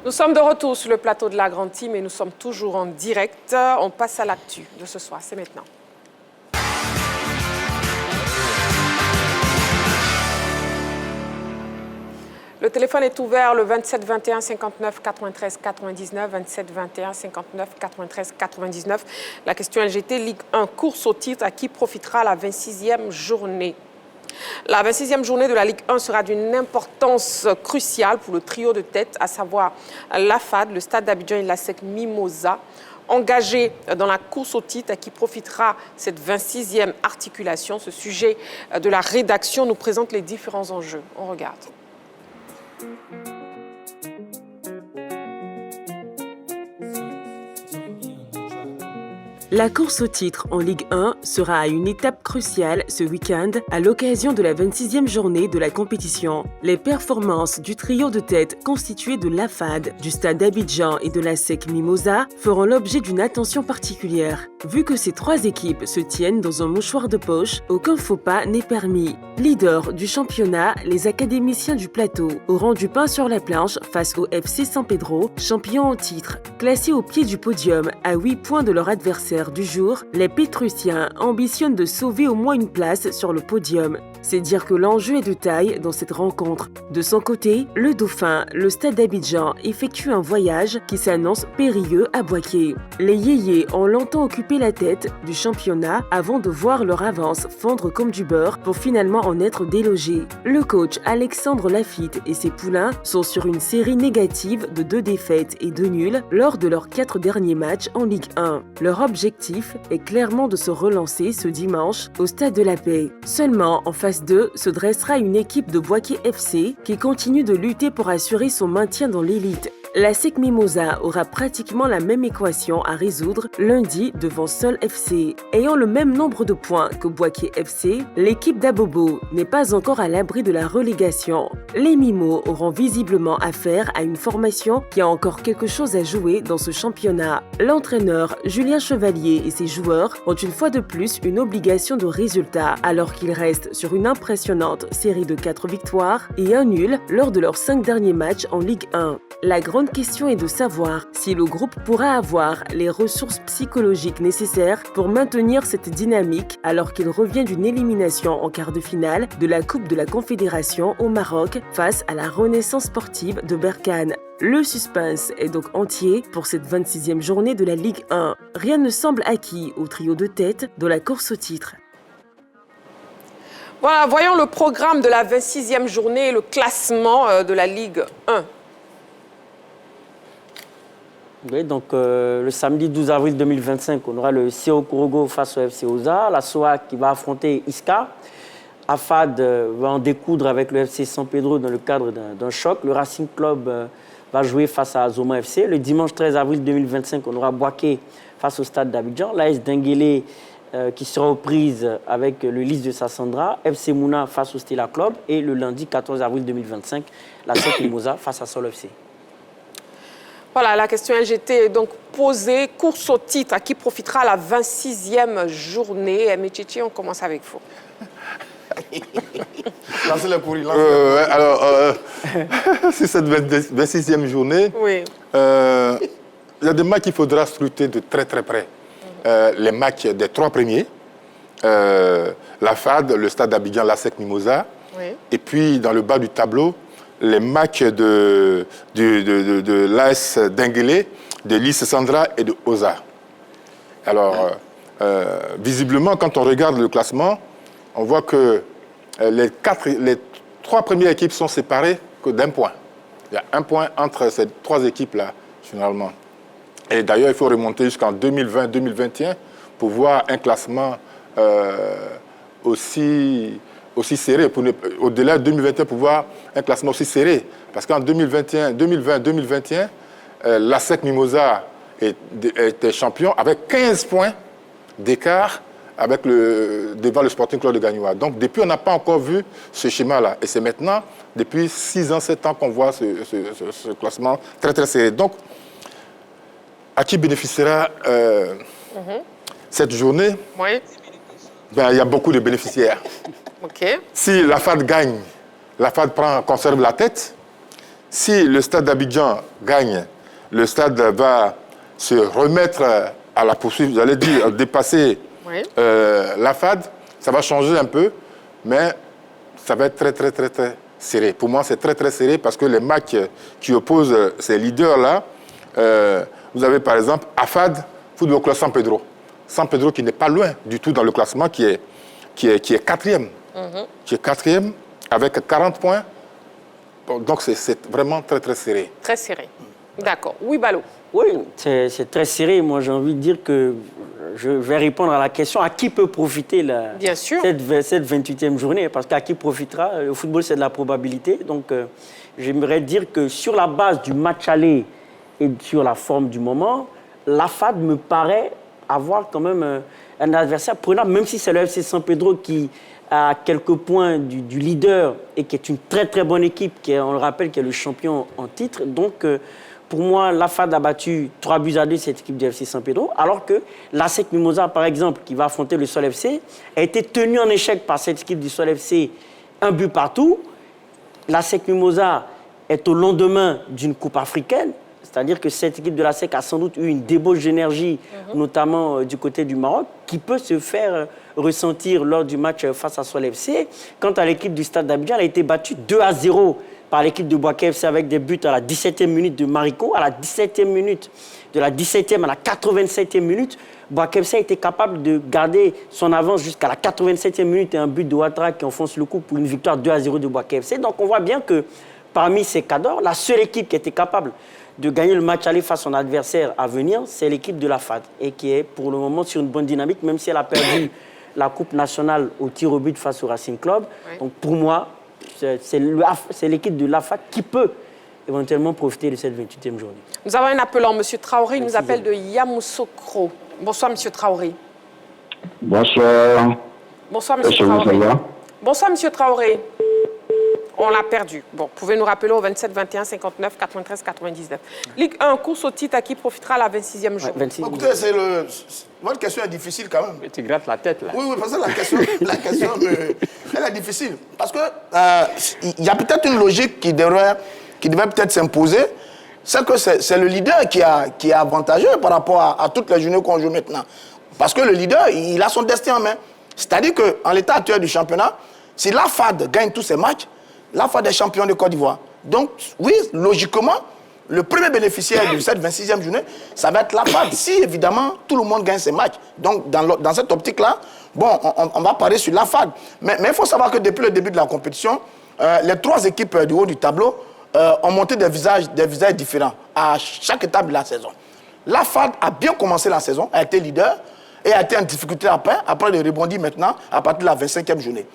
Nous sommes de retour sur le plateau de la Grande Team et nous sommes toujours en direct. On passe à l'actu de ce soir, c'est maintenant. Le téléphone est ouvert le 27 21 59 93 99, 27 21 59 93 99. La question LGT, Ligue 1, course au titre, à qui profitera la 26e journée? La 26e journée de la Ligue 1 sera d'une importance cruciale pour le trio de tête, à savoir l'AFAD, le Stade d'Abidjan et l'ASEC Mimosa, engagés dans la course au titre, à qui profitera cette 26e articulation. Ce sujet de la rédaction nous présente les différents enjeux. On regarde. La course au titre en Ligue 1 sera à une étape cruciale ce week-end à l'occasion de la 26e journée de la compétition. Les performances du trio de tête constitué de l'AFAD, du Stade d'Abidjan et de l'ASEC Mimosa feront l'objet d'une attention particulière. Vu que ces trois équipes se tiennent dans un mouchoir de poche, aucun faux pas n'est permis. Leader du championnat, les académiciens du plateau auront du pain sur la planche face au FC San Pedro, champion en titre. Classés au pied du podium à 8 points de leur adversaire du jour, les Pétrusiens ambitionnent de sauver au moins une place sur le podium. C'est dire que l'enjeu est de taille dans cette rencontre. De son côté, le Dauphin, le Stade d'Abidjan, effectue un voyage qui s'annonce périlleux à Boaké. Les Yéyés ont longtemps occupé la tête du championnat avant de voir leur avance fondre comme du beurre pour finalement en être délogés. Le coach Alexandre Lafitte et ses poulains sont sur une série négative de 2 défaites et 2 nuls lors de leurs 4 derniers matchs en Ligue 1. Leur objectif est clairement de se relancer ce dimanche au Stade de la Paix. Seulement, en phase 2 se dressera une équipe de Boaké FC qui continue de lutter pour assurer son maintien dans l'élite. La SEC Mimosa aura pratiquement la même équation à résoudre lundi devant Seul FC. Ayant le même nombre de points que Bouaké FC, l'équipe d'Abobo n'est pas encore à l'abri de la relégation. Les Mimos auront visiblement affaire à une formation qui a encore quelque chose à jouer dans ce championnat. L'entraîneur Julien Chevalier et ses joueurs ont une fois de plus une obligation de résultat alors qu'ils restent sur une impressionnante série de 4 victoires et un nul lors de leurs 5 derniers matchs en Ligue 1. La grande question est de savoir si le groupe pourra avoir les ressources psychologiques nécessaires pour maintenir cette dynamique alors qu'il revient d'une élimination en quart de finale de la Coupe de la Confédération au Maroc face à la Renaissance sportive de Berkane. Le suspense est donc entier pour cette 26e journée de la Ligue 1. Rien ne semble acquis au trio de tête de la course au titre. Voilà, voyons le programme de la 26e journée et le classement de la Ligue 1. Oui, donc le samedi 12 avril 2025, on aura le CO Korogo face au FC Oza, la SOA qui va affronter Iska. AFAD va en découdre avec le FC San Pedro dans le cadre d'un choc. Le Racing Club va jouer face à Azoma FC. Le dimanche 13 avril 2025, on aura Bouaké face au Stade d'Abidjan. L'AS Denguélé qui sera aux prises avec le Lys de Sassandra. FC Mouna face au Stella Club. Et le lundi 14 avril 2025, la SEC Mimosa face à Sol FC. Voilà, la question LGT est donc posée. Course au titre, à qui profitera la 26e journée? Méchichi, on commence avec vous. Lancez le pourri. C'est cette 26e journée. Oui. Il y a des matchs qu'il faudra scruter de très très près. Les matchs des 3 premiers. La FAD, le Stade d'Abidjan, la SEC Mimosa. Oui. Et puis, dans le bas du tableau, les matchs de l'AS Denguélé, de Lys Sandra et de Oza. Alors, visiblement, quand on regarde le classement, on voit que les 3 premières équipes sont séparées que d'1 point. Il y a 1 point entre ces 3 équipes-là, finalement. Et d'ailleurs, il faut remonter jusqu'en 2020-2021 pour voir un classement aussi serré, au-delà de 2021, pour voir un classement aussi serré. Parce qu'en 2020-2021, la SEC Mimosa était champion avec 15 points d'écart devant le Sporting Club de Gagnoa. Donc, depuis, on n'a pas encore vu ce schéma-là. Et c'est maintenant, depuis 6 ans, 7 ans qu'on voit ce classement très, très serré. Donc, à qui bénéficiera cette journée? Oui. Ben, il y a beaucoup de bénéficiaires. OK. Si la FAD gagne, la FAD conserve la tête. Si le Stade d'Abidjan gagne, le Stade va se remettre à la poursuite, j'allais dire, dépasser la FAD. Ça va changer un peu, mais ça va être très, très, très, très serré. Pour moi, c'est très, très serré parce que les matchs qui opposent ces leaders-là, vous avez par exemple AFAD, Football Club San Pedro. San Pedro qui n'est pas loin du tout dans le classement, qui est 4e. Qui est 4e avec 40 points. Donc c'est vraiment très, très serré. Très serré. D'accord. Oui, Balo. Oui, c'est très serré. Moi, j'ai envie de dire que je vais répondre à la question à qui peut profiter Bien sûr. cette 28e journée. Parce qu'à qui profitera, le football, c'est de la probabilité. Donc, j'aimerais dire que sur la base du match aller et sur la forme du moment, la FAD me paraît avoir quand même un adversaire prenable, même si c'est le FC San Pedro qui a quelques points du leader et qui est une très très bonne équipe, on le rappelle, qui est le champion en titre. Donc, pour moi, la FAD a battu 3-2 cette équipe du FC San Pedro, alors que la SEC Mimosa, par exemple, qui va affronter le Sol FC, a été tenue en échec par cette équipe du Sol FC, 1 but partout. La SEC Mimosa est au lendemain d'une coupe africaine, c'est-à-dire que cette équipe de la SEC a sans doute eu une débauche d'énergie, notamment du côté du Maroc, qui peut se faire ressentir lors du match face à Sol FC. Quant à l'équipe du Stade d'Abidjan, elle a été battue 2-0 par l'équipe de Bouaké FC avec des buts à la 17e minute de Marico, à la 17e minute, de la 17e à la 87e minute. Bouaké FC a été capable de garder son avance jusqu'à la 87e minute et un but de Ouattara qui enfonce le coup pour une victoire 2-0 de Bouaké FC. Donc on voit bien que parmi ces cadors, la seule équipe qui était capable de gagner le match aller face à son adversaire à venir, c'est l'équipe de la FAD et qui est pour le moment sur une bonne dynamique, même si elle a perdu la Coupe nationale au tir au but face au Racing Club. Donc pour moi, c'est l'équipe de la FAD qui peut éventuellement profiter de cette 28e journée. Nous avons un appelant, M. Traoré, il nous appelle de Yamoussoukro. Bonsoir, M. Traoré. Bonsoir. Bonsoir, M. Traoré. Bonsoir, M. Traoré. On l'a perdu. Bon, pouvez nous rappeler au 27 21 59 93 99. Ligue 1, course au titre à qui profitera la 26e journée. Écoutez, votre question est difficile quand même. Tu grattes la tête là. Oui, parce que la question elle est difficile. Parce que il y a peut-être une logique qui devrait peut-être s'imposer. C'est que c'est le leader qui est avantageux par rapport à toutes les journées qu'on joue maintenant. Parce que le leader, il a son destin en main. C'est-à-dire qu'en l'état actuel du championnat, si la FAD gagne tous ses matchs, la FAD est champion de Côte d'Ivoire. Donc, oui, logiquement, le premier bénéficiaire de cette 26e journée, ça va être la FAD. Si, évidemment, tout le monde gagne ses matchs. Donc, dans cette optique-là, bon, on va parler sur la FAD. Mais il faut savoir que depuis le début de la compétition, les 3 équipes du haut du tableau ont monté des visages différents à chaque étape de la saison. La FAD a bien commencé la saison, a été leader et a été en difficulté après de rebondir maintenant à partir de la 25e journée.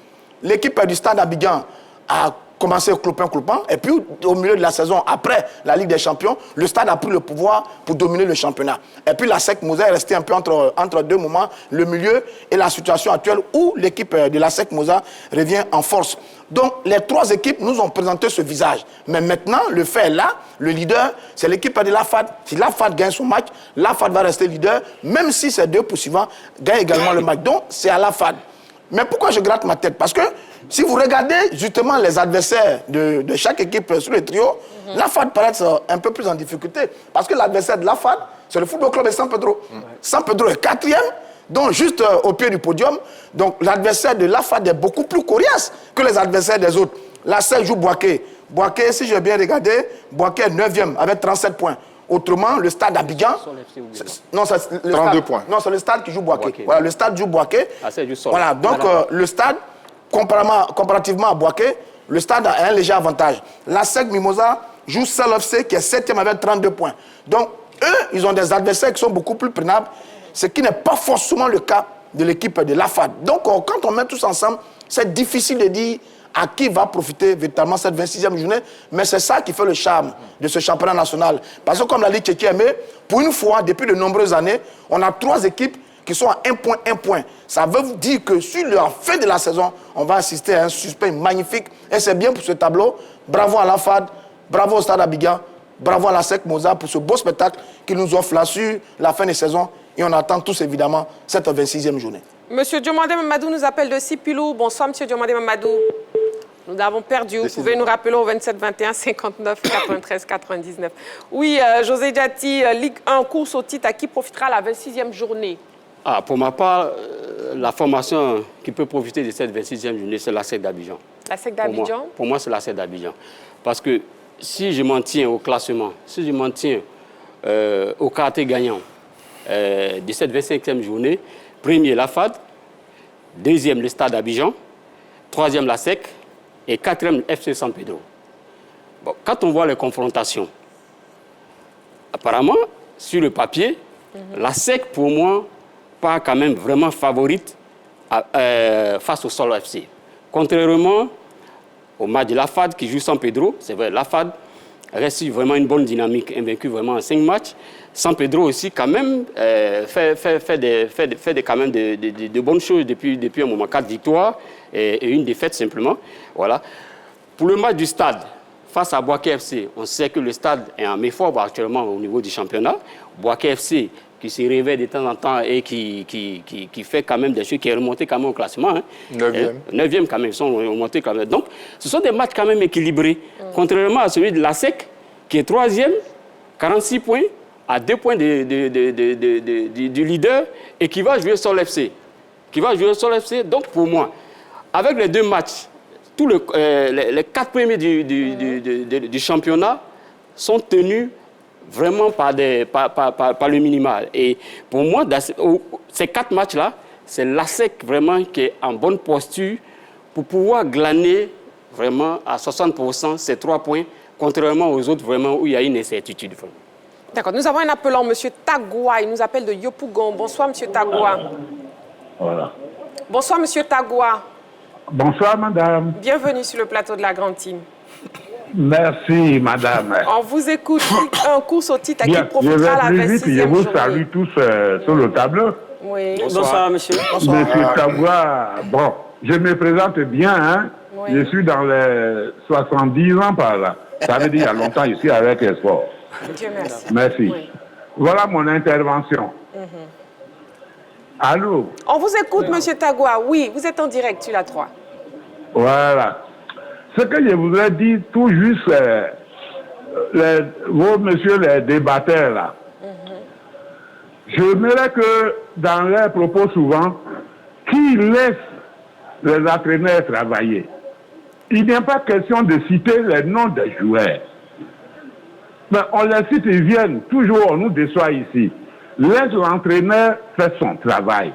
L'équipe du Stade Abidjan a commencé clopin, et puis au milieu de la saison, après la Ligue des Champions, le Stade a pris le pouvoir pour dominer le championnat. Et puis la SEC Mosa est restée un peu entre deux moments, le milieu et la situation actuelle où l'équipe de la SEC Mosa revient en force. Donc les 3 équipes nous ont présenté ce visage. Mais maintenant, le fait est là, le leader, c'est l'équipe de la FAD. Si la FAD gagne son match, la FAD va rester leader, même si ces 2 poursuivants gagnent également le match. Donc c'est à la FAD. Mais pourquoi je gratte ma tête? Parce que si vous regardez justement les adversaires de chaque équipe sur le trio, la FAD paraît être un peu plus en difficulté. Parce que l'adversaire de la FAD, c'est le Football Club de San Pedro. San Pedro est 4e, donc juste au pied du podium. Donc l'adversaire de la FAD est beaucoup plus coriace que les adversaires des autres. La SEC joue Boaké. Boaké, si j'ai bien regardé, Boaké est 9e avec 37 points. Autrement, le Stade Abidjan... Non, c'est le 32 stade, points. Non, c'est le Stade qui joue Boaké. Voilà, le Stade joue Boaké. Voilà, donc le Stade, comparativement à Boaké, le Stade a un léger avantage. La SEC Mimosa joue CLFC qui est 7e avec 32 points. Donc, eux, ils ont des adversaires qui sont beaucoup plus prenables, ce qui n'est pas forcément le cas de l'équipe de la FAD. Donc, quand on met tous ensemble, c'est difficile de dire à qui va profiter véritablement cette 26e journée, mais c'est ça qui fait le charme de ce championnat national. Parce que comme l'a dit Tchétché Aimé, pour une fois, depuis de nombreuses années, on a 3 équipes qui sont à 1 point. Ça veut dire que sur la fin de la saison, on va assister à un suspect magnifique. Et c'est bien pour ce tableau. Bravo à la FAD, bravo au Stade Abidjan, bravo à la SEC Mosa pour ce beau spectacle qui nous offre là sur la fin de saison. Et on attend tous évidemment cette 26e journée. Monsieur Diomandé Mamadou nous appelle de Sipilou. Bonsoir, Monsieur Diomandé Mamadou. Nous l'avons perdu. Vous pouvez nous rappeler au 27 21 59 93 99. Oui, José Diati, Ligue 1, course au titre, à qui profitera la 26e journée? Pour ma part, la formation qui peut profiter de cette 26e journée, c'est la SEC d'Abidjan. La SEC d'Abidjan? Pour moi, c'est la SEC d'Abidjan. Parce que si je m'en tiens au classement, si je m'en tiens au caractère gagnant de cette 25e journée, premier la FAD, deuxième le Stade d'Abidjan, troisième la SEC et quatrième FC San Pedro. Bon, quand on voit les confrontations, apparemment, sur le papier, la SEC, pour moi, pas quand même vraiment favorite face au Sol FC. Contrairement au match de la FAD qui joue San Pedro, c'est vrai, la FAD reste vraiment une bonne dynamique, invaincu vraiment en 5 matchs. San Pedro aussi, quand même, fait quand même de bonnes choses depuis un moment. 4 victoires et une défaite simplement. Voilà. Pour le match du Stade, face à Boaké FC, on sait que le Stade est en méforme actuellement au niveau du championnat. Boaké FC, qui se réveille de temps en temps et qui fait quand même des choses, qui est remonté quand même au classement. 9e. 9e quand même, ils sont remontés quand même. Donc, ce sont des matchs quand même équilibrés. Contrairement à celui de la SEC, qui est 3e, 46 points, à 2 points du leader, et qui va jouer Sol FC. Donc, pour moi, avec les 2 matchs, tous les 4 premiers du championnat sont tenus vraiment par le minimal. Et pour moi, ces 4 matchs-là, c'est la SEC vraiment qui est en bonne posture pour pouvoir glaner vraiment à 60% ces 3 points, contrairement aux autres vraiment où il y a une incertitude. D'accord. Nous avons un appelant, M. Tagoua. Il nous appelle de Yopougon. Bonsoir, M. Tagoua. Voilà. Bonsoir, M. Tagoua. Bonsoir, madame. Bienvenue sur le plateau de la Grande Team. Merci, madame. On vous écoute. Un course au titre à qui Bien, profitera la je vais plus 26e vite, je vous journée. salue tous sur le tableau. Oui. Bonsoir, monsieur. Monsieur Tagua, bon, je me présente bien, hein. Oui. Je suis dans les 70 ans par là. Ça veut dire il y a longtemps ici avec Espoir. Dieu merci. Merci. Oui. Voilà mon intervention. Allô? On vous écoute, monsieur Tagua. Oui, vous êtes en direct sur la 3. Voilà. Ce que je voudrais dire tout juste, vos messieurs les débatteurs là, j'aimerais que dans leurs propos souvent, qu'ils laissent les entraîneurs travailler. Il n'est pas question de citer les noms des joueurs. Mais on les cite, ils viennent, toujours on nous déçoit ici. Laisse l'entraîneur faire son travail.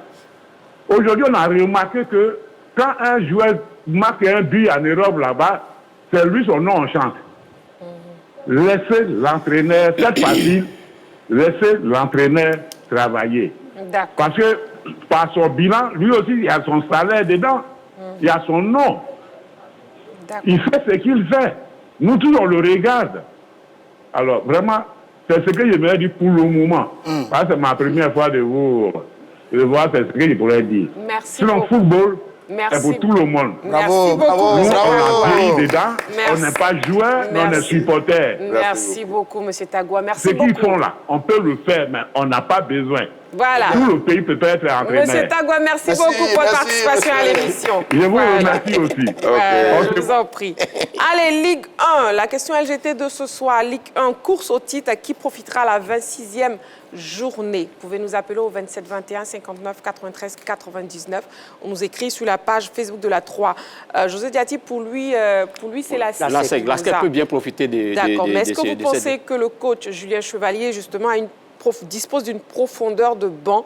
Aujourd'hui, on a remarqué que quand un joueur marque un but en Europe là-bas, c'est lui son nom on chante. Laissez l'entraîneur, c'est facile, laissez l'entraîneur travailler. Parce que par son bilan, lui aussi, il y a son salaire dedans, il y a son nom. Il fait ce qu'il fait. Nous tous, on le regarde. Alors, vraiment, c'est ce que je me dis pour le moment. Parce que c'est ma première fois de vous voir, c'est ce que je pourrais dire. Merci Sinon, beaucoup. football, Merci c'est pour tout le monde. Merci beaucoup, Nous, monsieur on a Tagua. vieilli dedans, on n'est pas joueur, mais on est supporter. Merci beaucoup, monsieur Tagua. Merci Ce qu'ils beaucoup. font là, on peut le faire, mais on n'a pas besoin. Voilà. Tout le pays peut être entraîneur. Monsieur Tagua, merci beaucoup pour votre participation à l'émission. Je vous remercie aussi. Je vous en prie. Allez, Ligue 1, la question LGT de ce soir. Ligue 1, course au titre, qui profitera la 26e journée. Vous pouvez nous appeler au 27 21 59 93 99. On nous écrit sur la page Facebook de la 3. José Diati, pour lui c'est la SEC. La SEC peut bien profiter de D'accord, mais est-ce que vous de pensez que le coach Julien Chevalier, justement, dispose d'une profondeur de banc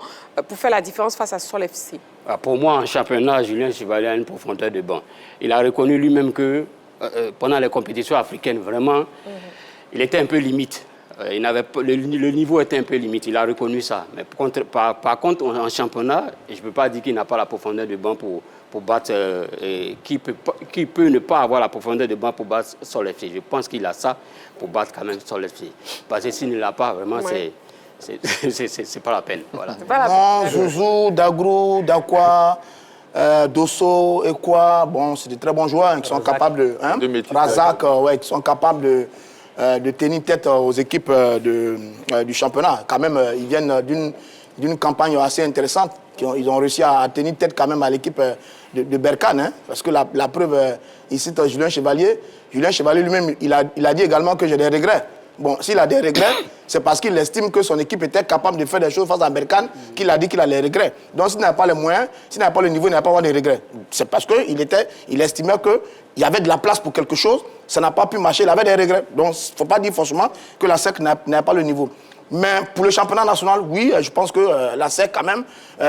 pour faire la différence face à Sol FC? Pour moi, en championnat, Julien Chevalier a une profondeur de banc. Il a reconnu lui-même que pendant les compétitions africaines, vraiment, il était un peu limite. Le niveau était un peu limite, il a reconnu ça. Mais par contre, en championnat, je ne peux pas dire qu'il n'a pas la profondeur de banc pour battre, qui peut ne pas avoir la profondeur de banc pour battre Sol FC. Je pense qu'il a ça pour battre quand même Sol FC. Parce que s'il ne l'a pas, vraiment, c'est pas la peine. Voilà. Non, Zouzou, Dagrou, Dakwa, Dosso et quoi, bon, c'est de très bons joueurs hein, qui sont capables de... Hein, Razak, ouais, qui sont capables de tenir tête aux équipes du championnat. Quand même, ils viennent d'une campagne assez intéressante. Ils ont réussi à tenir tête quand même à l'équipe de Berkane. Hein, parce que la preuve, ici, Julien Chevalier. Julien Chevalier lui-même, il a dit également que j'ai des regrets. Bon, s'il a des regrets, c'est parce qu'il estime que son équipe était capable de faire des choses face à Berkane qu'il a dit qu'il a les regrets. Donc, s'il n'a pas les moyens, s'il n'a pas le niveau, il n'a pas avoir des regrets. C'est parce qu'il estimait qu'il y avait de la place pour quelque chose, ça n'a pas pu marcher, il avait des regrets. Donc, il ne faut pas dire forcément que la SEC n'a pas le niveau. Mais pour le championnat national, oui, je pense que la SEC, quand même,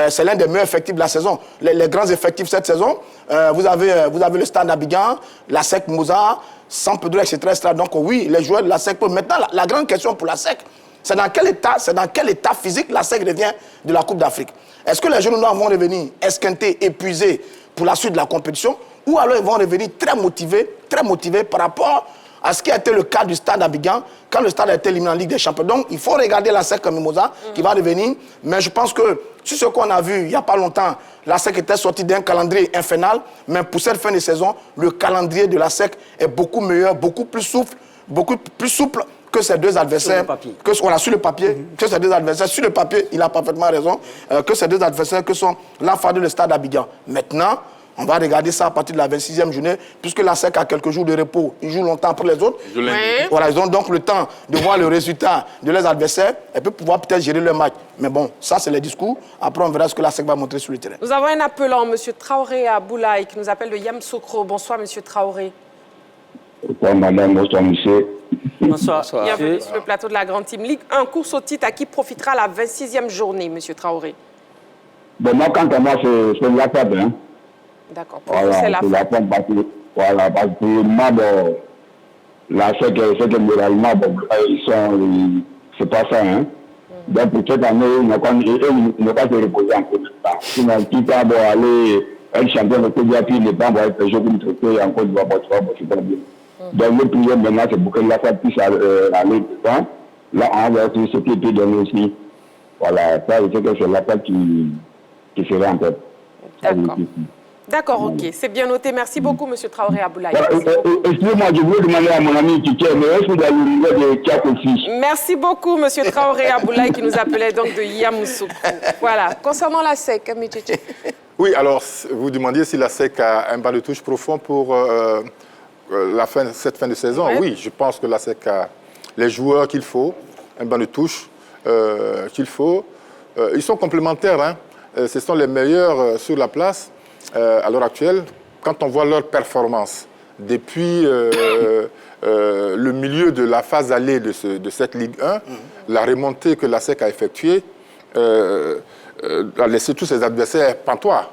c'est l'un des meilleurs effectifs de la saison. Les grands effectifs cette saison, vous avez le Stade Abidjan, la SEC Mozart, San Pedro, etc. Donc oui, les joueurs de la SEC peuvent. Maintenant, la grande question pour la SEC, c'est dans quel état physique la SEC revient de la Coupe d'Afrique. Est-ce que les jeunes noirs vont revenir esquintés, épuisés pour la suite de la compétition, ou alors ils vont revenir très motivés par rapport à ce qui a été le cas du Stade Abidjan quand le Stade a été éliminé en Ligue des Champions. Donc, il faut regarder la SEC comme Mimosa qui va revenir. Mais je pense que, sur ce qu'on a vu il n'y a pas longtemps, la SEC était sortie d'un calendrier infernal. Mais pour cette fin de saison, le calendrier de la SEC est beaucoup meilleur, beaucoup plus souple que ces deux adversaires. Sur le papier. Que ces deux adversaires. Sur le papier, il a parfaitement raison. Que ces deux adversaires que sont l'Enfant et le Stade Abidjan. Maintenant, on va regarder ça à partir de la 26e journée, puisque la SEC a quelques jours de repos. Ils jouent longtemps pour les autres. Voilà, ils ont donc le temps de voir le résultat de leurs adversaires et puis pouvoir peut-être gérer le match. Mais bon, ça, c'est les discours. Après, on verra ce que la SEC va montrer sur le terrain. Nous avons un appelant, M. Traoré Aboulaye, qui nous appelle de Yamsoukro. Bonsoir, M. Traoré. Bonsoir, madame. Bonsoir, monsieur. Bonsoir. Bienvenue sur le plateau de la Grande Team. Ligue 1, course au titre, à qui profitera la 26e journée, M. Traoré? Bon, moi, quant à moi, c'est la table, hein. D'accord. Pour vous, c'est la fin. Voilà, parce que moi, bon, la SEC, c'est que moralement, bon, c'est pas ça, hein. Donc, pour cette année, ils n'ont pas se reposer en peu de temps. Sinon, tout le temps, aller être champion de Côte d'Ivoire, puis ne pas avoir été joué pour traiter en Côte d'Ivoire, c'est pas bien. Donc, le prière maintenant, c'est pour que la FAD puisse aller dedans. Là, on va essayer ce qui est donné aussi. Voilà, ça, je sais que c'est la FAD qui sera en tête. D'accord. D'accord, ok. C'est bien noté. Merci beaucoup, M. Traoré Aboulaye. Excusez-moi, je voulais demander à mon ami Kiki, mais est-ce que vous avez le niveau de Tchak aussi? Merci beaucoup, M. Traoré Aboulaye, qui nous appelait donc de Yamoussoukro. Voilà. Concernant la SEC, Michichi. Oui, alors, vous demandiez si la SEC a un banc de touche profond pour cette fin de saison. Ouais. Oui, je pense que la SEC a les joueurs qu'il faut, un banc de touche qu'il faut. Ils sont complémentaires, hein. Ce sont les meilleurs sur la place. À l'heure actuelle, quand on voit leur performance depuis le milieu de la phase allée de cette Ligue 1, la remontée que la SEC a effectuée a laissé tous ses adversaires pantois.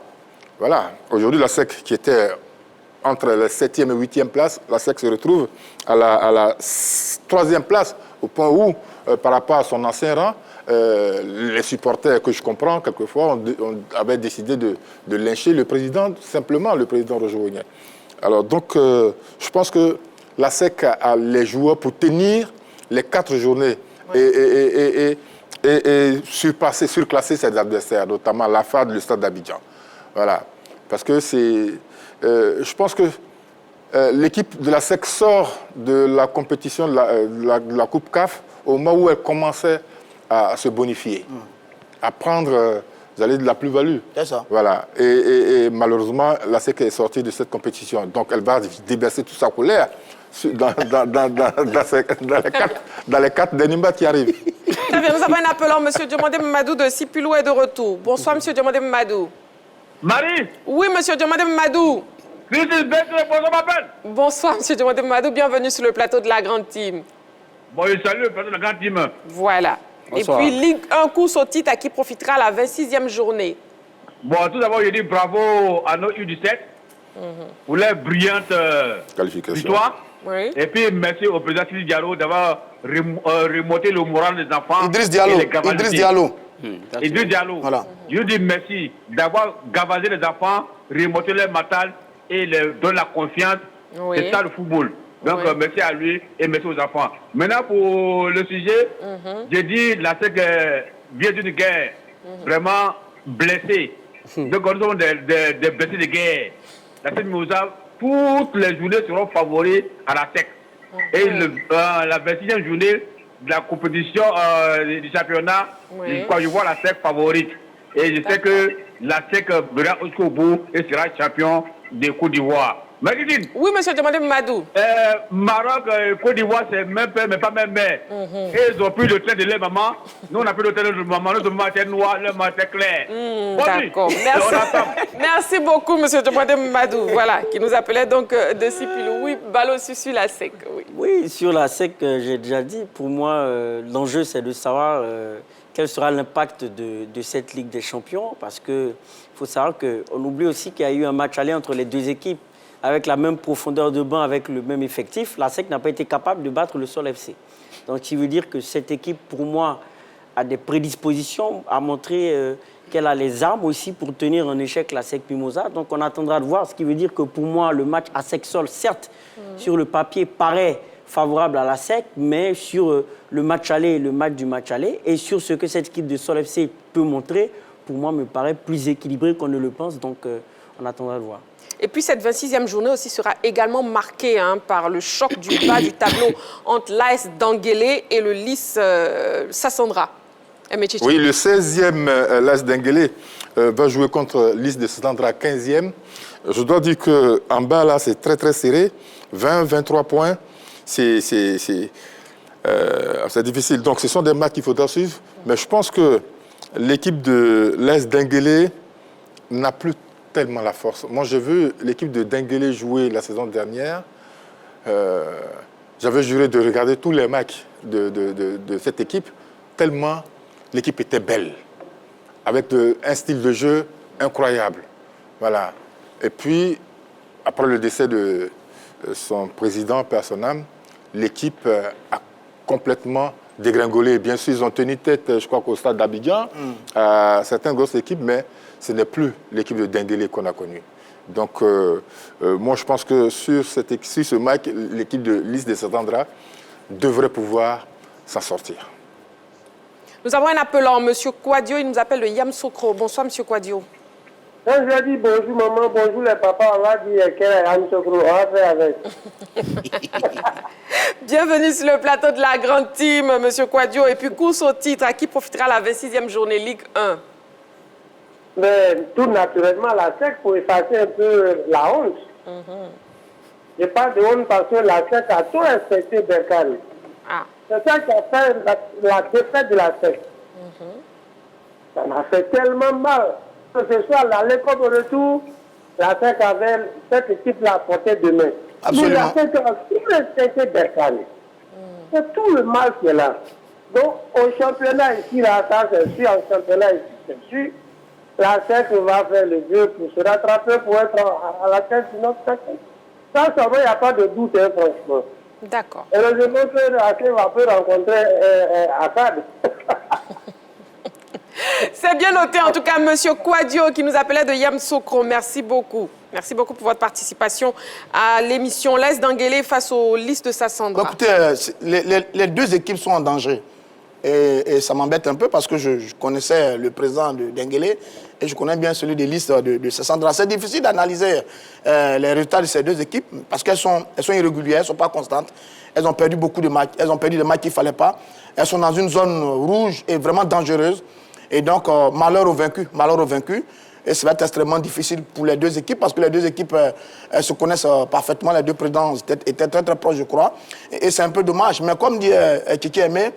Voilà. Aujourd'hui, la SEC qui était entre la 7e et 8e place, la SEC se retrouve à la 3e place, au point où, par rapport à son ancien rang, les supporters que je comprends, quelquefois, avaient décidé de lyncher le président, simplement le président Roger Wagner. Alors donc, je pense que la SEC a les joueurs pour tenir les 4 journées et surclasser ses adversaires, notamment la FAD, le Stade d'Abidjan. Voilà. Parce que c'est... je pense que l'équipe de la SEC sort de la compétition de la Coupe CAF au moment où elle commençait à se bonifier, à prendre de la plus-value. C'est ça. Voilà. Et malheureusement, la SEC est sortie de cette compétition. Donc, elle va déverser toute sa colère dans les 4 derniers matchs qui arrivent. Très bien, nous avons un appelant, M. Diomandé Mamadou de Sipilou est de retour. Bonsoir, M. Diomandé Mamadou. Marie? Oui, M. Diomandé Mamadou. Bonsoir, ma belle. Bonsoir, M. Diomandé Mamadou. Bienvenue sur le plateau de la Grande Team. Bon, je salue le plateau de la Grande Team. Voilà. Bonsoir. Et puis, Ligue 1 course au titre à qui profitera à la 26e journée. Bon, tout d'abord, je dis bravo à nos U17 pour leur brillante victoire. Oui. Et puis, merci au président Idriss Diallo d'avoir remonté le moral des enfants. Idriss Diallo. Idriss Diallo. Voilà. Je dis merci d'avoir gavasé les enfants, remonté leur mental et leur donner la confiance. Oui. C'est ça le football. Donc, merci à lui et merci aux enfants. Maintenant, pour le sujet, j'ai dit la SEC vient d'une guerre vraiment blessée. Donc, nous avons des blessés de guerre. La SEC Mimosa, toutes les journées seront favoris à la SEC. Et la 26e journée de la compétition du championnat, je vois la SEC favorite. Et je sais que la SEC verra jusqu'au bout et sera champion de Côte d'Ivoire. Maguidine. Oui, monsieur Diomandé Mamadou. Maroc, Côte d'Ivoire, c'est même père, mais pas même mère. Et ils ont pris le train de leur maman. Nous, on a pris le train de notre maman. Notre maman était noire, leur maman était claire. D'accord. Merci. Merci beaucoup, monsieur Diomandé Mamadou. Voilà, qui nous appelait donc de Sipilou. Oui, ballot sur la SEC. Oui, sur la SEC, j'ai déjà dit, pour moi, l'enjeu, c'est de savoir quel sera l'impact de cette Ligue des Champions. Parce qu'il faut savoir qu'on oublie aussi qu'il y a eu un match aller entre les deux équipes avec la même profondeur de banc, avec le même effectif. La SEC n'a pas été capable de battre le Sol FC. Donc, ce qui veut dire que cette équipe, pour moi, a des prédispositions à montrer qu'elle a les armes aussi pour tenir en échec la SEC Mimosa. Donc, on attendra de voir. Ce qui veut dire que pour moi, le match à SEC-Sol, certes, sur le papier, paraît favorable à la SEC, mais sur le match aller et le match du match aller, et sur ce que cette équipe de Sol FC peut montrer, pour moi, me paraît plus équilibré qu'on ne le pense. Donc, on attendra de voir. Et puis cette 26e journée aussi sera également marquée par le choc du bas du tableau entre l'AS d'Anguélé et le LIS Sassandra. Oui, le 16e l'AS d'Anguélé va jouer contre l'LIS de Sassandra 15e. Je dois dire qu'en bas, là, c'est très, très serré. 20, 23 points. C'est difficile. Donc, ce sont des matchs qu'il faudra suivre. Mais je pense que l'équipe de l'AS d'Anguélé n'a plus tellement la force. Moi, j'ai vu l'équipe de Denguélé jouer la saison dernière. J'avais juré de regarder tous les matchs de cette équipe, tellement l'équipe était belle, avec un style de jeu incroyable. Voilà. Et puis, après le décès de son président, père son âme, l'équipe a complètement dégringolé. Bien sûr, ils ont tenu tête, je crois qu'au stade d'Abidjan, à certaines grosses équipes, mais ce n'est plus l'équipe de Denguélé qu'on a connue. Donc, moi, je pense que sur ce match, l'équipe de l'Is de Saint-André devrait pouvoir s'en sortir. Nous avons un appelant, M. Kouadio, il nous appelle de Yamoussoukro. Bonsoir, M. Kouadio. Quand je dis bonjour maman, bonjour les papas, on va dire qu'elle est Yamoussoukro, on va faire avec. Bienvenue sur le plateau de la grande team, M. Kouadio. Et puis, course au titre, à qui profitera la 26e journée Ligue 1? Mais tout naturellement, la SEC pour effacer un peu la honte. Je parle de honte parce que la SEC a tout respecté Berkane. C'est ça qui a fait la défaite de la SEC. Ça m'a fait tellement mal. Que ce soit l'aller comme au retour, la SEC avait cette équipe-là à portée de main. Absolument. Mais la SEC a tout respecté Berkane. C'est tout le mal qui est là. Donc, au championnat ici, là, ça c'est sûr, en championnat ici, c'est sûr. La SEC va faire le jeu pour se rattraper, pour être à la tête de notre SEC. Ça, il n'y a pas de doute, hein, franchement. D'accord. Heureusement que la SEC va peut rencontrer Assad. C'est bien noté, en tout cas, M. Kouadio, qui nous appelait de Yamoussoukro. Merci beaucoup. Merci beaucoup pour votre participation à l'émission L'Est d'Anguélé face aux listes de Sassandra. Écoutez, les deux équipes sont en danger. Et ça m'embête un peu parce que je connaissais le président d'Enguélé et je connais bien celui des listes de Sassandra. C'est difficile d'analyser les résultats de ces deux équipes parce qu'elles sont irrégulières, elles ne sont pas constantes. Elles ont perdu beaucoup de matchs. Elles ont perdu des matchs qu'il ne fallait pas. Elles sont dans une zone rouge et vraiment dangereuse. Et donc, malheur aux vaincus. Et ça va être extrêmement difficile pour les deux équipes parce que les deux équipes elles se connaissent parfaitement. Les deux présidents étaient très, très proches, je crois. Et c'est un peu dommage. Mais comme dit Kiki Aimé,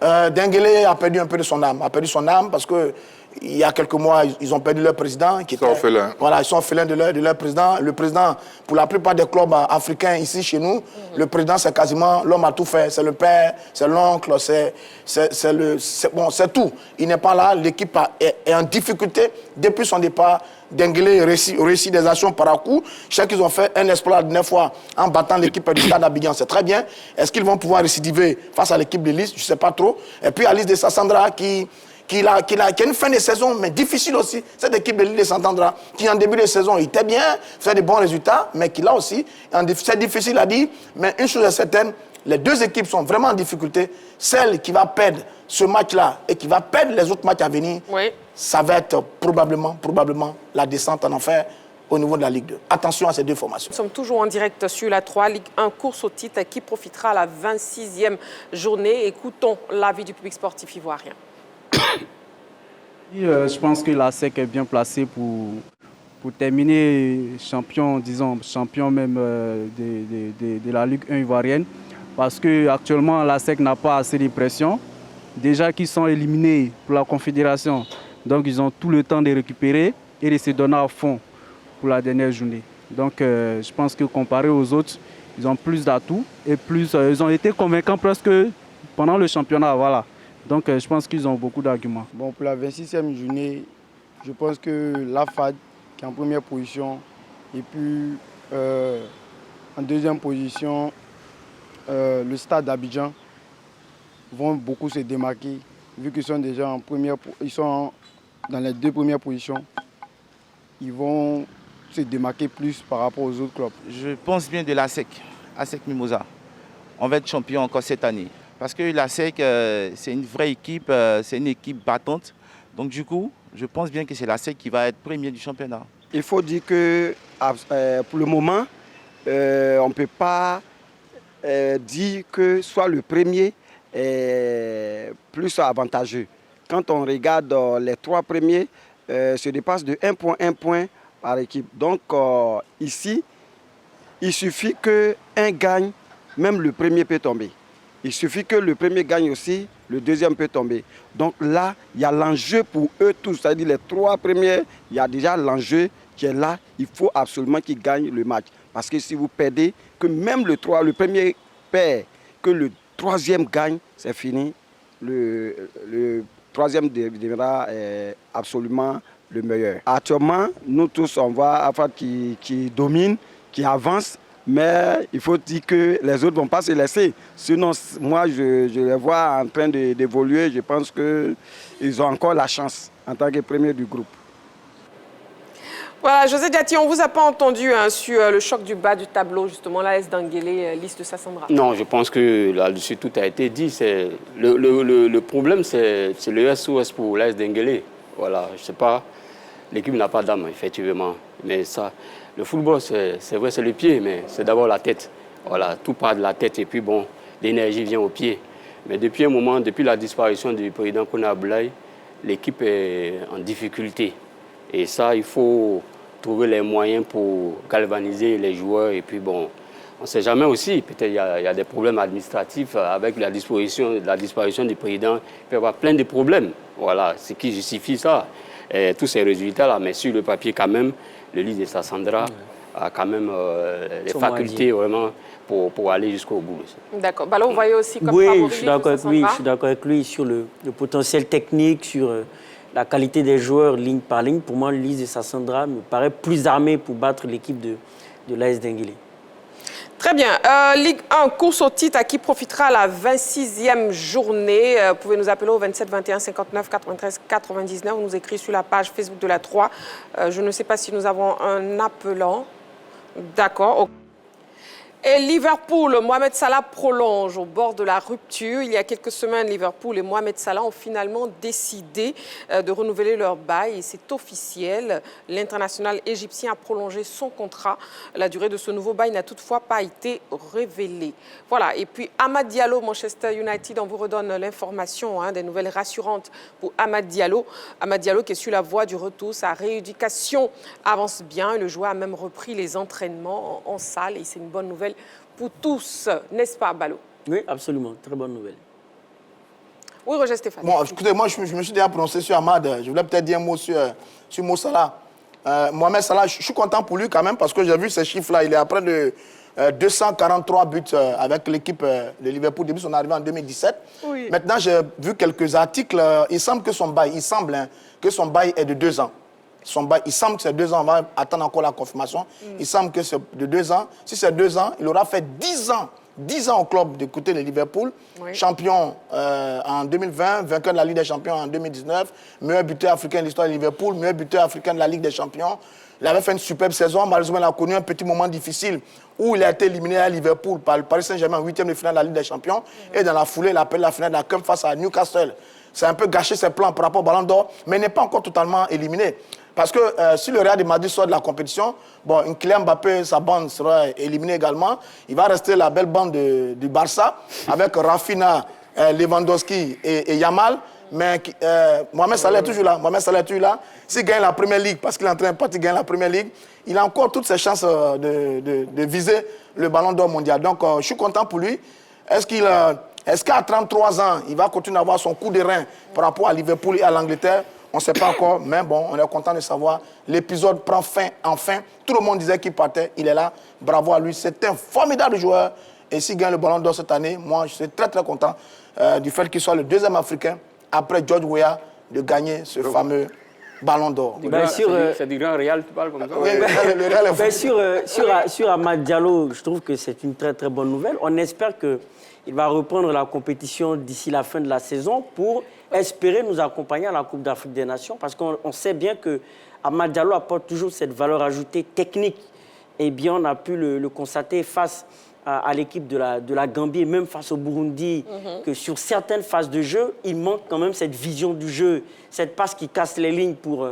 Denguélé a perdu un peu de son âme. Parce que il y a quelques mois, ils ont perdu leur président. Ils sont orphelins. Voilà, ils sont orphelins de leur président. Le président, pour la plupart des clubs africains ici, chez nous, le président, c'est quasiment l'homme à tout faire. C'est le père, c'est l'oncle, c'est tout. Il n'est pas là. L'équipe est en difficulté depuis son départ. Denguélé réussit des actions par à coup. Je sais qu'ils ont fait un exploit la dernière fois en battant l'équipe du Stade d'Abidjan. C'est très bien. Est-ce qu'ils vont pouvoir récidiver face à l'équipe de Lys? Je ne sais pas trop. Et puis à Lys de Sassandra qui a une fin de saison, mais difficile aussi. Cette équipe de Lys de Sassandra qui en début de saison était bien, fait de bons résultats, mais qui là aussi, c'est difficile à dire. Mais une chose est certaine, les deux équipes sont vraiment en difficulté. Celle qui va perdre ce match-là et qui va perdre les autres matchs à venir, ça va être probablement la descente en enfer au niveau de la Ligue 2. Attention à ces deux formations. Nous sommes toujours en direct sur la 3, Ligue 1, course au titre, qui profitera à la 26e journée. Écoutons l'avis du public sportif ivoirien. Je pense que la SEC est bien placée pour terminer champion même de la Ligue 1 ivoirienne. Parce qu'actuellement, la SEC n'a pas assez de pression. Déjà qu'ils sont éliminés pour la Confédération, donc ils ont tout le temps de récupérer et de se donner à fond pour la dernière journée. Donc je pense que comparé aux autres, ils ont plus d'atouts et ils ont été convaincants presque pendant le championnat. Voilà. Donc je pense qu'ils ont beaucoup d'arguments. Bon, pour la 26e journée, je pense que la FAD qui est en première position et puis en deuxième position, le Stade d'Abidjan vont beaucoup se démarquer vu qu'ils sont déjà en première, ils sont dans les deux premières positions. Ils vont se démarquer plus par rapport aux autres clubs. Je pense bien de la SEC, ASEC Mimosa. On va être champion encore cette année. Parce que la SEC, c'est une vraie équipe, c'est une équipe battante. Donc du coup, je pense bien que c'est la SEC qui va être premier du championnat. Il faut dire que pour le moment, on ne peut pas dire que soit le premier est plus avantageux. Quand on regarde les trois premiers, se dépassent de 1 point par équipe. Donc ici, il suffit qu'un gagne, même le premier peut tomber. Il suffit que le premier gagne aussi, le deuxième peut tomber. Donc là, il y a l'enjeu pour eux tous, c'est-à-dire les trois premiers, il y a déjà l'enjeu qui est là. Il faut absolument qu'ils gagnent le match. Parce que si vous perdez, que même le premier perd, que le troisième gagne, c'est fini. Le troisième deviendra absolument le meilleur. Actuellement, nous tous, on voit Afad qui domine, qui avance, mais il faut dire que les autres ne vont pas se laisser. Sinon, moi, je les vois en train d'évoluer. Je pense qu'ils ont encore la chance en tant que premier du groupe. Voilà, José Diati, on ne vous a pas entendu hein, sur le choc du bas du tableau, justement, l'AS Denguélé, liste de Sassandra. Non, je pense que là-dessus, tout a été dit. Le problème, c'est le SOS pour l'AS Denguélé. Voilà, je ne sais pas, l'équipe n'a pas d'âme, effectivement. Mais ça, le football, c'est vrai, c'est le pied, mais c'est d'abord la tête. Voilà, tout part de la tête et puis bon, l'énergie vient au pied. Mais depuis un moment, depuis la disparition du président Kone Abdoulaye, l'équipe est en difficulté. Et ça, il faut trouver les moyens pour galvaniser les joueurs. Et puis bon, on ne sait jamais aussi, peut-être il y a des problèmes administratifs avec la disparition du président. Il peut y avoir plein de problèmes. Voilà, ce qui justifie ça. Et tous ces résultats-là, mais sur le papier quand même, le leader de Sassandra a quand même les facultés vraiment pour aller jusqu'au bout. D'accord. Bah là, vous voyez aussi comme oui, favori, je suis d'accord avec lui sur le potentiel technique, sur la qualité des joueurs ligne par ligne. Pour moi, Lise et Sassandra me paraît plus armé pour battre l'équipe de l'AS Denguélé. Très bien. Ligue 1, course au titre à qui profitera la 26e journée. Vous pouvez nous appeler au 27 21 59 93 99. Vous nous écrivez sur la page Facebook de la 3. Je ne sais pas si nous avons un appelant. D'accord. Et Liverpool, Mohamed Salah prolonge au bord de la rupture. Il y a quelques semaines, Liverpool et Mohamed Salah ont finalement décidé de renouveler leur bail. Et c'est officiel. L'international égyptien a prolongé son contrat. La durée de ce nouveau bail n'a toutefois pas été révélée. Voilà. Et puis, Amad Diallo, Manchester United, on vous redonne l'information, des nouvelles rassurantes pour Amad Diallo. Amad Diallo qui est sur la voie du retour. Sa rééducation avance bien. Le joueur a même repris les entraînements en salle. Et c'est une bonne nouvelle pour tous, n'est-ce pas, Balo? Oui, absolument. Très bonne nouvelle. Oui, Roger Stéphane. Bon, écoutez, moi, je me suis déjà prononcé sur Amad. Je voulais peut-être dire un mot sur Mo Salah. Mohamed Salah, je suis content pour lui quand même parce que j'ai vu ces chiffres-là. Il est après de 243 buts avec l'équipe de Liverpool depuis son arrivée en 2017. Oui. Maintenant, j'ai vu quelques articles. Il semble que son bail est de 2 ans. Il semble que c'est 2 ans, on va attendre encore la confirmation. Il semble que c'est de 2 ans. Si c'est 2 ans, il aura fait 10 ans au club de côté de Liverpool. Oui. Champion en 2020, vainqueur de la Ligue des Champions en 2019, meilleur buteur africain de l'histoire de Liverpool, meilleur buteur africain de la Ligue des Champions. Il avait fait une superbe saison. Malheureusement, il a connu un petit moment difficile où il a été éliminé à Liverpool par le Paris Saint-Germain en 8e de finale de la Ligue des Champions. Et dans la foulée, il a perdu la finale de la Cup face à Newcastle. C'est un peu gâché ses plans par rapport au Ballon d'Or, mais il n'est pas encore totalement éliminé. Parce que si le Real de Madrid sort de la compétition, bon, Kylian Mbappé, sa bande sera éliminée également. Il va rester la belle bande du Barça avec Rafinha, Lewandowski et Yamal. Mais Mohamed Salah est toujours là. S'il gagne la Première Ligue, parce qu'il est en train de gagner la Première Ligue, il a encore toutes ses chances de viser le Ballon d'Or mondial. Donc, je suis content pour lui. Est-ce qu'à 33 ans, il va continuer à avoir son coup de rein par rapport à Liverpool et à l'Angleterre? On ne sait pas encore, mais bon, on est content de savoir. L'épisode prend fin, enfin. Tout le monde disait qu'il partait, il est là. Bravo à lui, c'est un formidable joueur. Et s'il gagne le Ballon d'Or cette année, moi, je suis très, très content du fait qu'il soit le 2e Africain, après George Weah, de gagner ce fameux Ballon d'Or. C'est du Grand Real, tu parles comme ça? Oui, le Real est sur Amad Diallo, je trouve que c'est une très, très bonne nouvelle. On espère qu'il va reprendre la compétition d'ici la fin de la saison pour espérer nous accompagner à la Coupe d'Afrique des Nations, parce qu'on sait bien que Amad Diallo apporte toujours cette valeur ajoutée technique. Et bien, on a pu le constater face à l'équipe de la Gambie et même face au Burundi, que sur certaines phases de jeu, il manque quand même cette vision du jeu, cette passe qui casse les lignes pour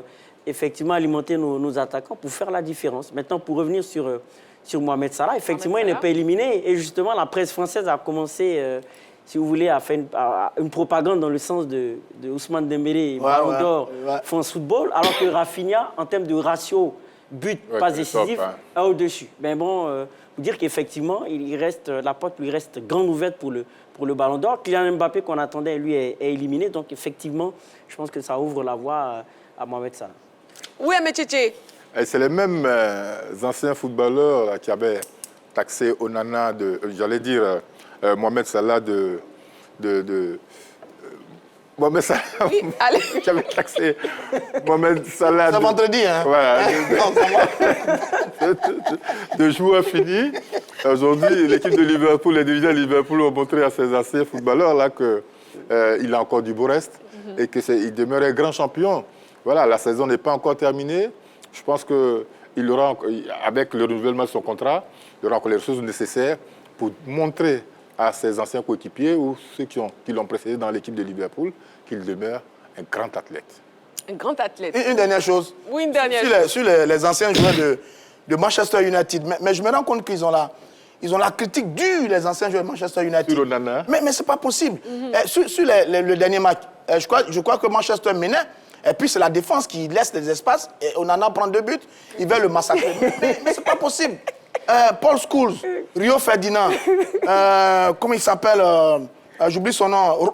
effectivement alimenter nos attaquants, pour faire la différence. Maintenant, pour revenir sur Mohamed Salah, effectivement, il n'est pas éliminé. Et justement, la presse française a commencé... si vous voulez, à faire une propagande dans le sens de Ousmane Dembélé, Ballon d'Or, France Football, alors que Rafinha, en termes de ratio but, passe décisif, est au-dessus. Mais bon, vous dire qu'effectivement, la porte lui reste grande ouverte pour le Ballon d'Or. Kylian Mbappé, qu'on attendait, lui, est éliminé. Donc, effectivement, je pense que ça ouvre la voie à Mohamed Salah. Oui, mais Tchétché. C'est les mêmes anciens footballeurs là, qui avaient taxé Onana Mohamed Salah Mohamed Salah. Oui, allez. Qui avait taxé Mohamed Salah. C'est vendredi, hein? Voilà. De joueurs finis. Aujourd'hui, l'équipe de Liverpool, les dirigeants de Liverpool ont montré à ces anciens footballeurs là qu'il a encore du beau reste et qu'il demeurait grand champion. Voilà, la saison n'est pas encore terminée. Je pense qu'il aura, avec le renouvellement de son contrat, il aura encore les ressources nécessaires pour montrer à ses anciens coéquipiers ou ceux qui l'ont précédé dans l'équipe de Liverpool qu'il demeure un grand athlète. Un grand athlète. Une dernière chose. Oui, une dernière chose. Sur les anciens joueurs de Manchester United, mais je me rends compte qu'ils ont la critique dure, les anciens joueurs de Manchester United. Sur Onana. Mais ce n'est pas possible. Sur le dernier match, je crois que Manchester menait, et puis c'est la défense qui laisse des espaces, et Onana prend 2 buts, il va le massacrer. mais ce n'est pas possible. Paul Scholes, Rio Ferdinand, comment il s'appelle, j'oublie son nom,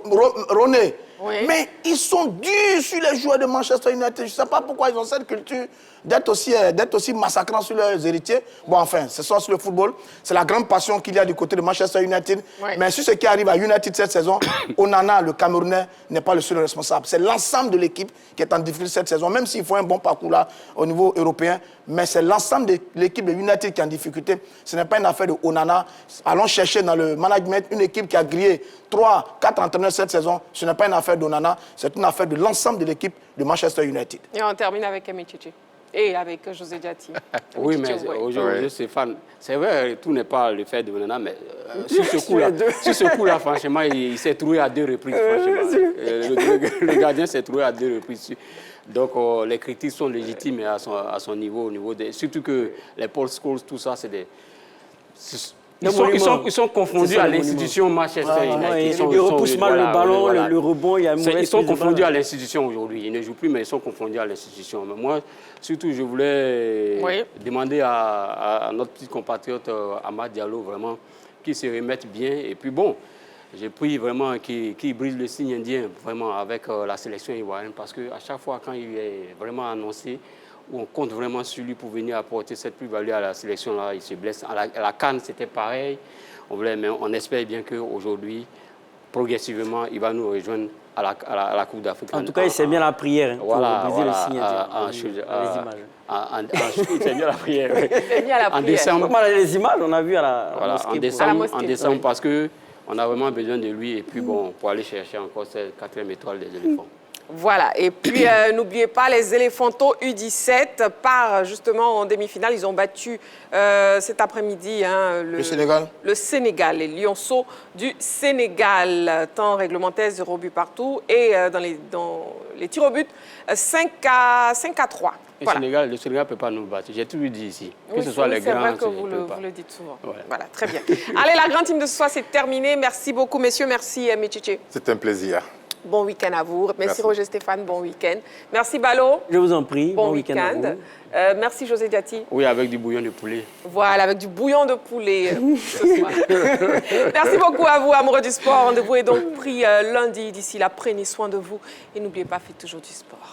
Roné. Oui. Mais ils sont durs sur les joueurs de Manchester United. Je ne sais pas pourquoi ils ont cette culture d'être aussi massacrants sur leurs héritiers. Bon, enfin, ce soir sur le football, c'est la grande passion qu'il y a du côté de Manchester United. Oui. Mais sur ce qui arrive à United cette saison, Onana, le Camerounais, n'est pas le seul responsable. C'est l'ensemble de l'équipe qui est en difficulté cette saison, même s'il faut un bon parcours là au niveau européen. Mais c'est l'ensemble de l'équipe de United qui est en difficulté. Ce n'est pas une affaire de Onana. Allons chercher dans le management une équipe qui a grillé 3, 4 entraîneurs cette saison. Ce n'est pas une affaire d'Onana, c'est une affaire de l'ensemble de l'équipe de Manchester United. Et on termine avec Amichichi. Et avec José Diati. Oui, mais aujourd'hui, Stéphane, c'est vrai, tout n'est pas le fait de Onana, mais sur ce coup-là, franchement, il s'est trouvé à 2 reprises. Le gardien s'est trouvé à 2 reprises. Donc, les critiques sont légitimes à son niveau, surtout que les Paul Scholes, tout ça, c'est des... Ils sont confondus à l'institution Manchester United. Il repousse mal le ballon, le rebond, il y a une mauvaise Ils sont confondus à l'institution aujourd'hui. Ils ne jouent plus, mais ils sont confondus à l'institution. Mais moi, surtout, je voulais demander à notre petit compatriote Amad Diallo, vraiment, qu'il se remette bien. Et puis bon, j'ai pris vraiment qu'il brise le signe indien, vraiment, avec la sélection ivoirienne. Parce qu'à chaque fois, quand il est vraiment annoncé, où on compte vraiment sur lui pour venir apporter cette plus-value à la sélection, là, il se blesse. À la CAN, c'était pareil. Mais on espère bien qu'aujourd'hui, progressivement, il va nous rejoindre à la Coupe d'Afrique. En tout cas, il sait bien la prière pour briser le signe indien. Il sait bien la prière. En décembre, les images, on a vu à la mosquée. En décembre, parce qu'on a vraiment besoin de lui. Et puis, bon, pour aller chercher encore cette 4e étoile des éléphants. Voilà, et puis n'oubliez pas les Éléphantos U17 part justement en demi-finale. Ils ont battu cet après-midi le Sénégal. Le Sénégal, les Lionceaux du Sénégal. Temps réglementaire, 0 but partout. Et dans les tirs au but, 5 à 3. Voilà. Le Sénégal ne peut pas nous battre. J'ai toujours dit ici. Que ce soit les grands. C'est vrai que vous le dites souvent. Voilà, très bien. Allez, la grande team de ce soir, c'est terminé. Merci beaucoup, messieurs. Merci, Amichichi. C'est un plaisir. Bon week-end à vous. Merci Roger Stéphane, bon week-end. Merci Balo. Je vous en prie, bon week-end à vous. Merci José Diati. Oui, avec du bouillon de poulet. Voilà, avec du bouillon de poulet ce soir. Merci beaucoup à vous, amoureux du sport. Rendez-vous est donc pris lundi. D'ici là, prenez soin de vous. Et n'oubliez pas, faites toujours du sport.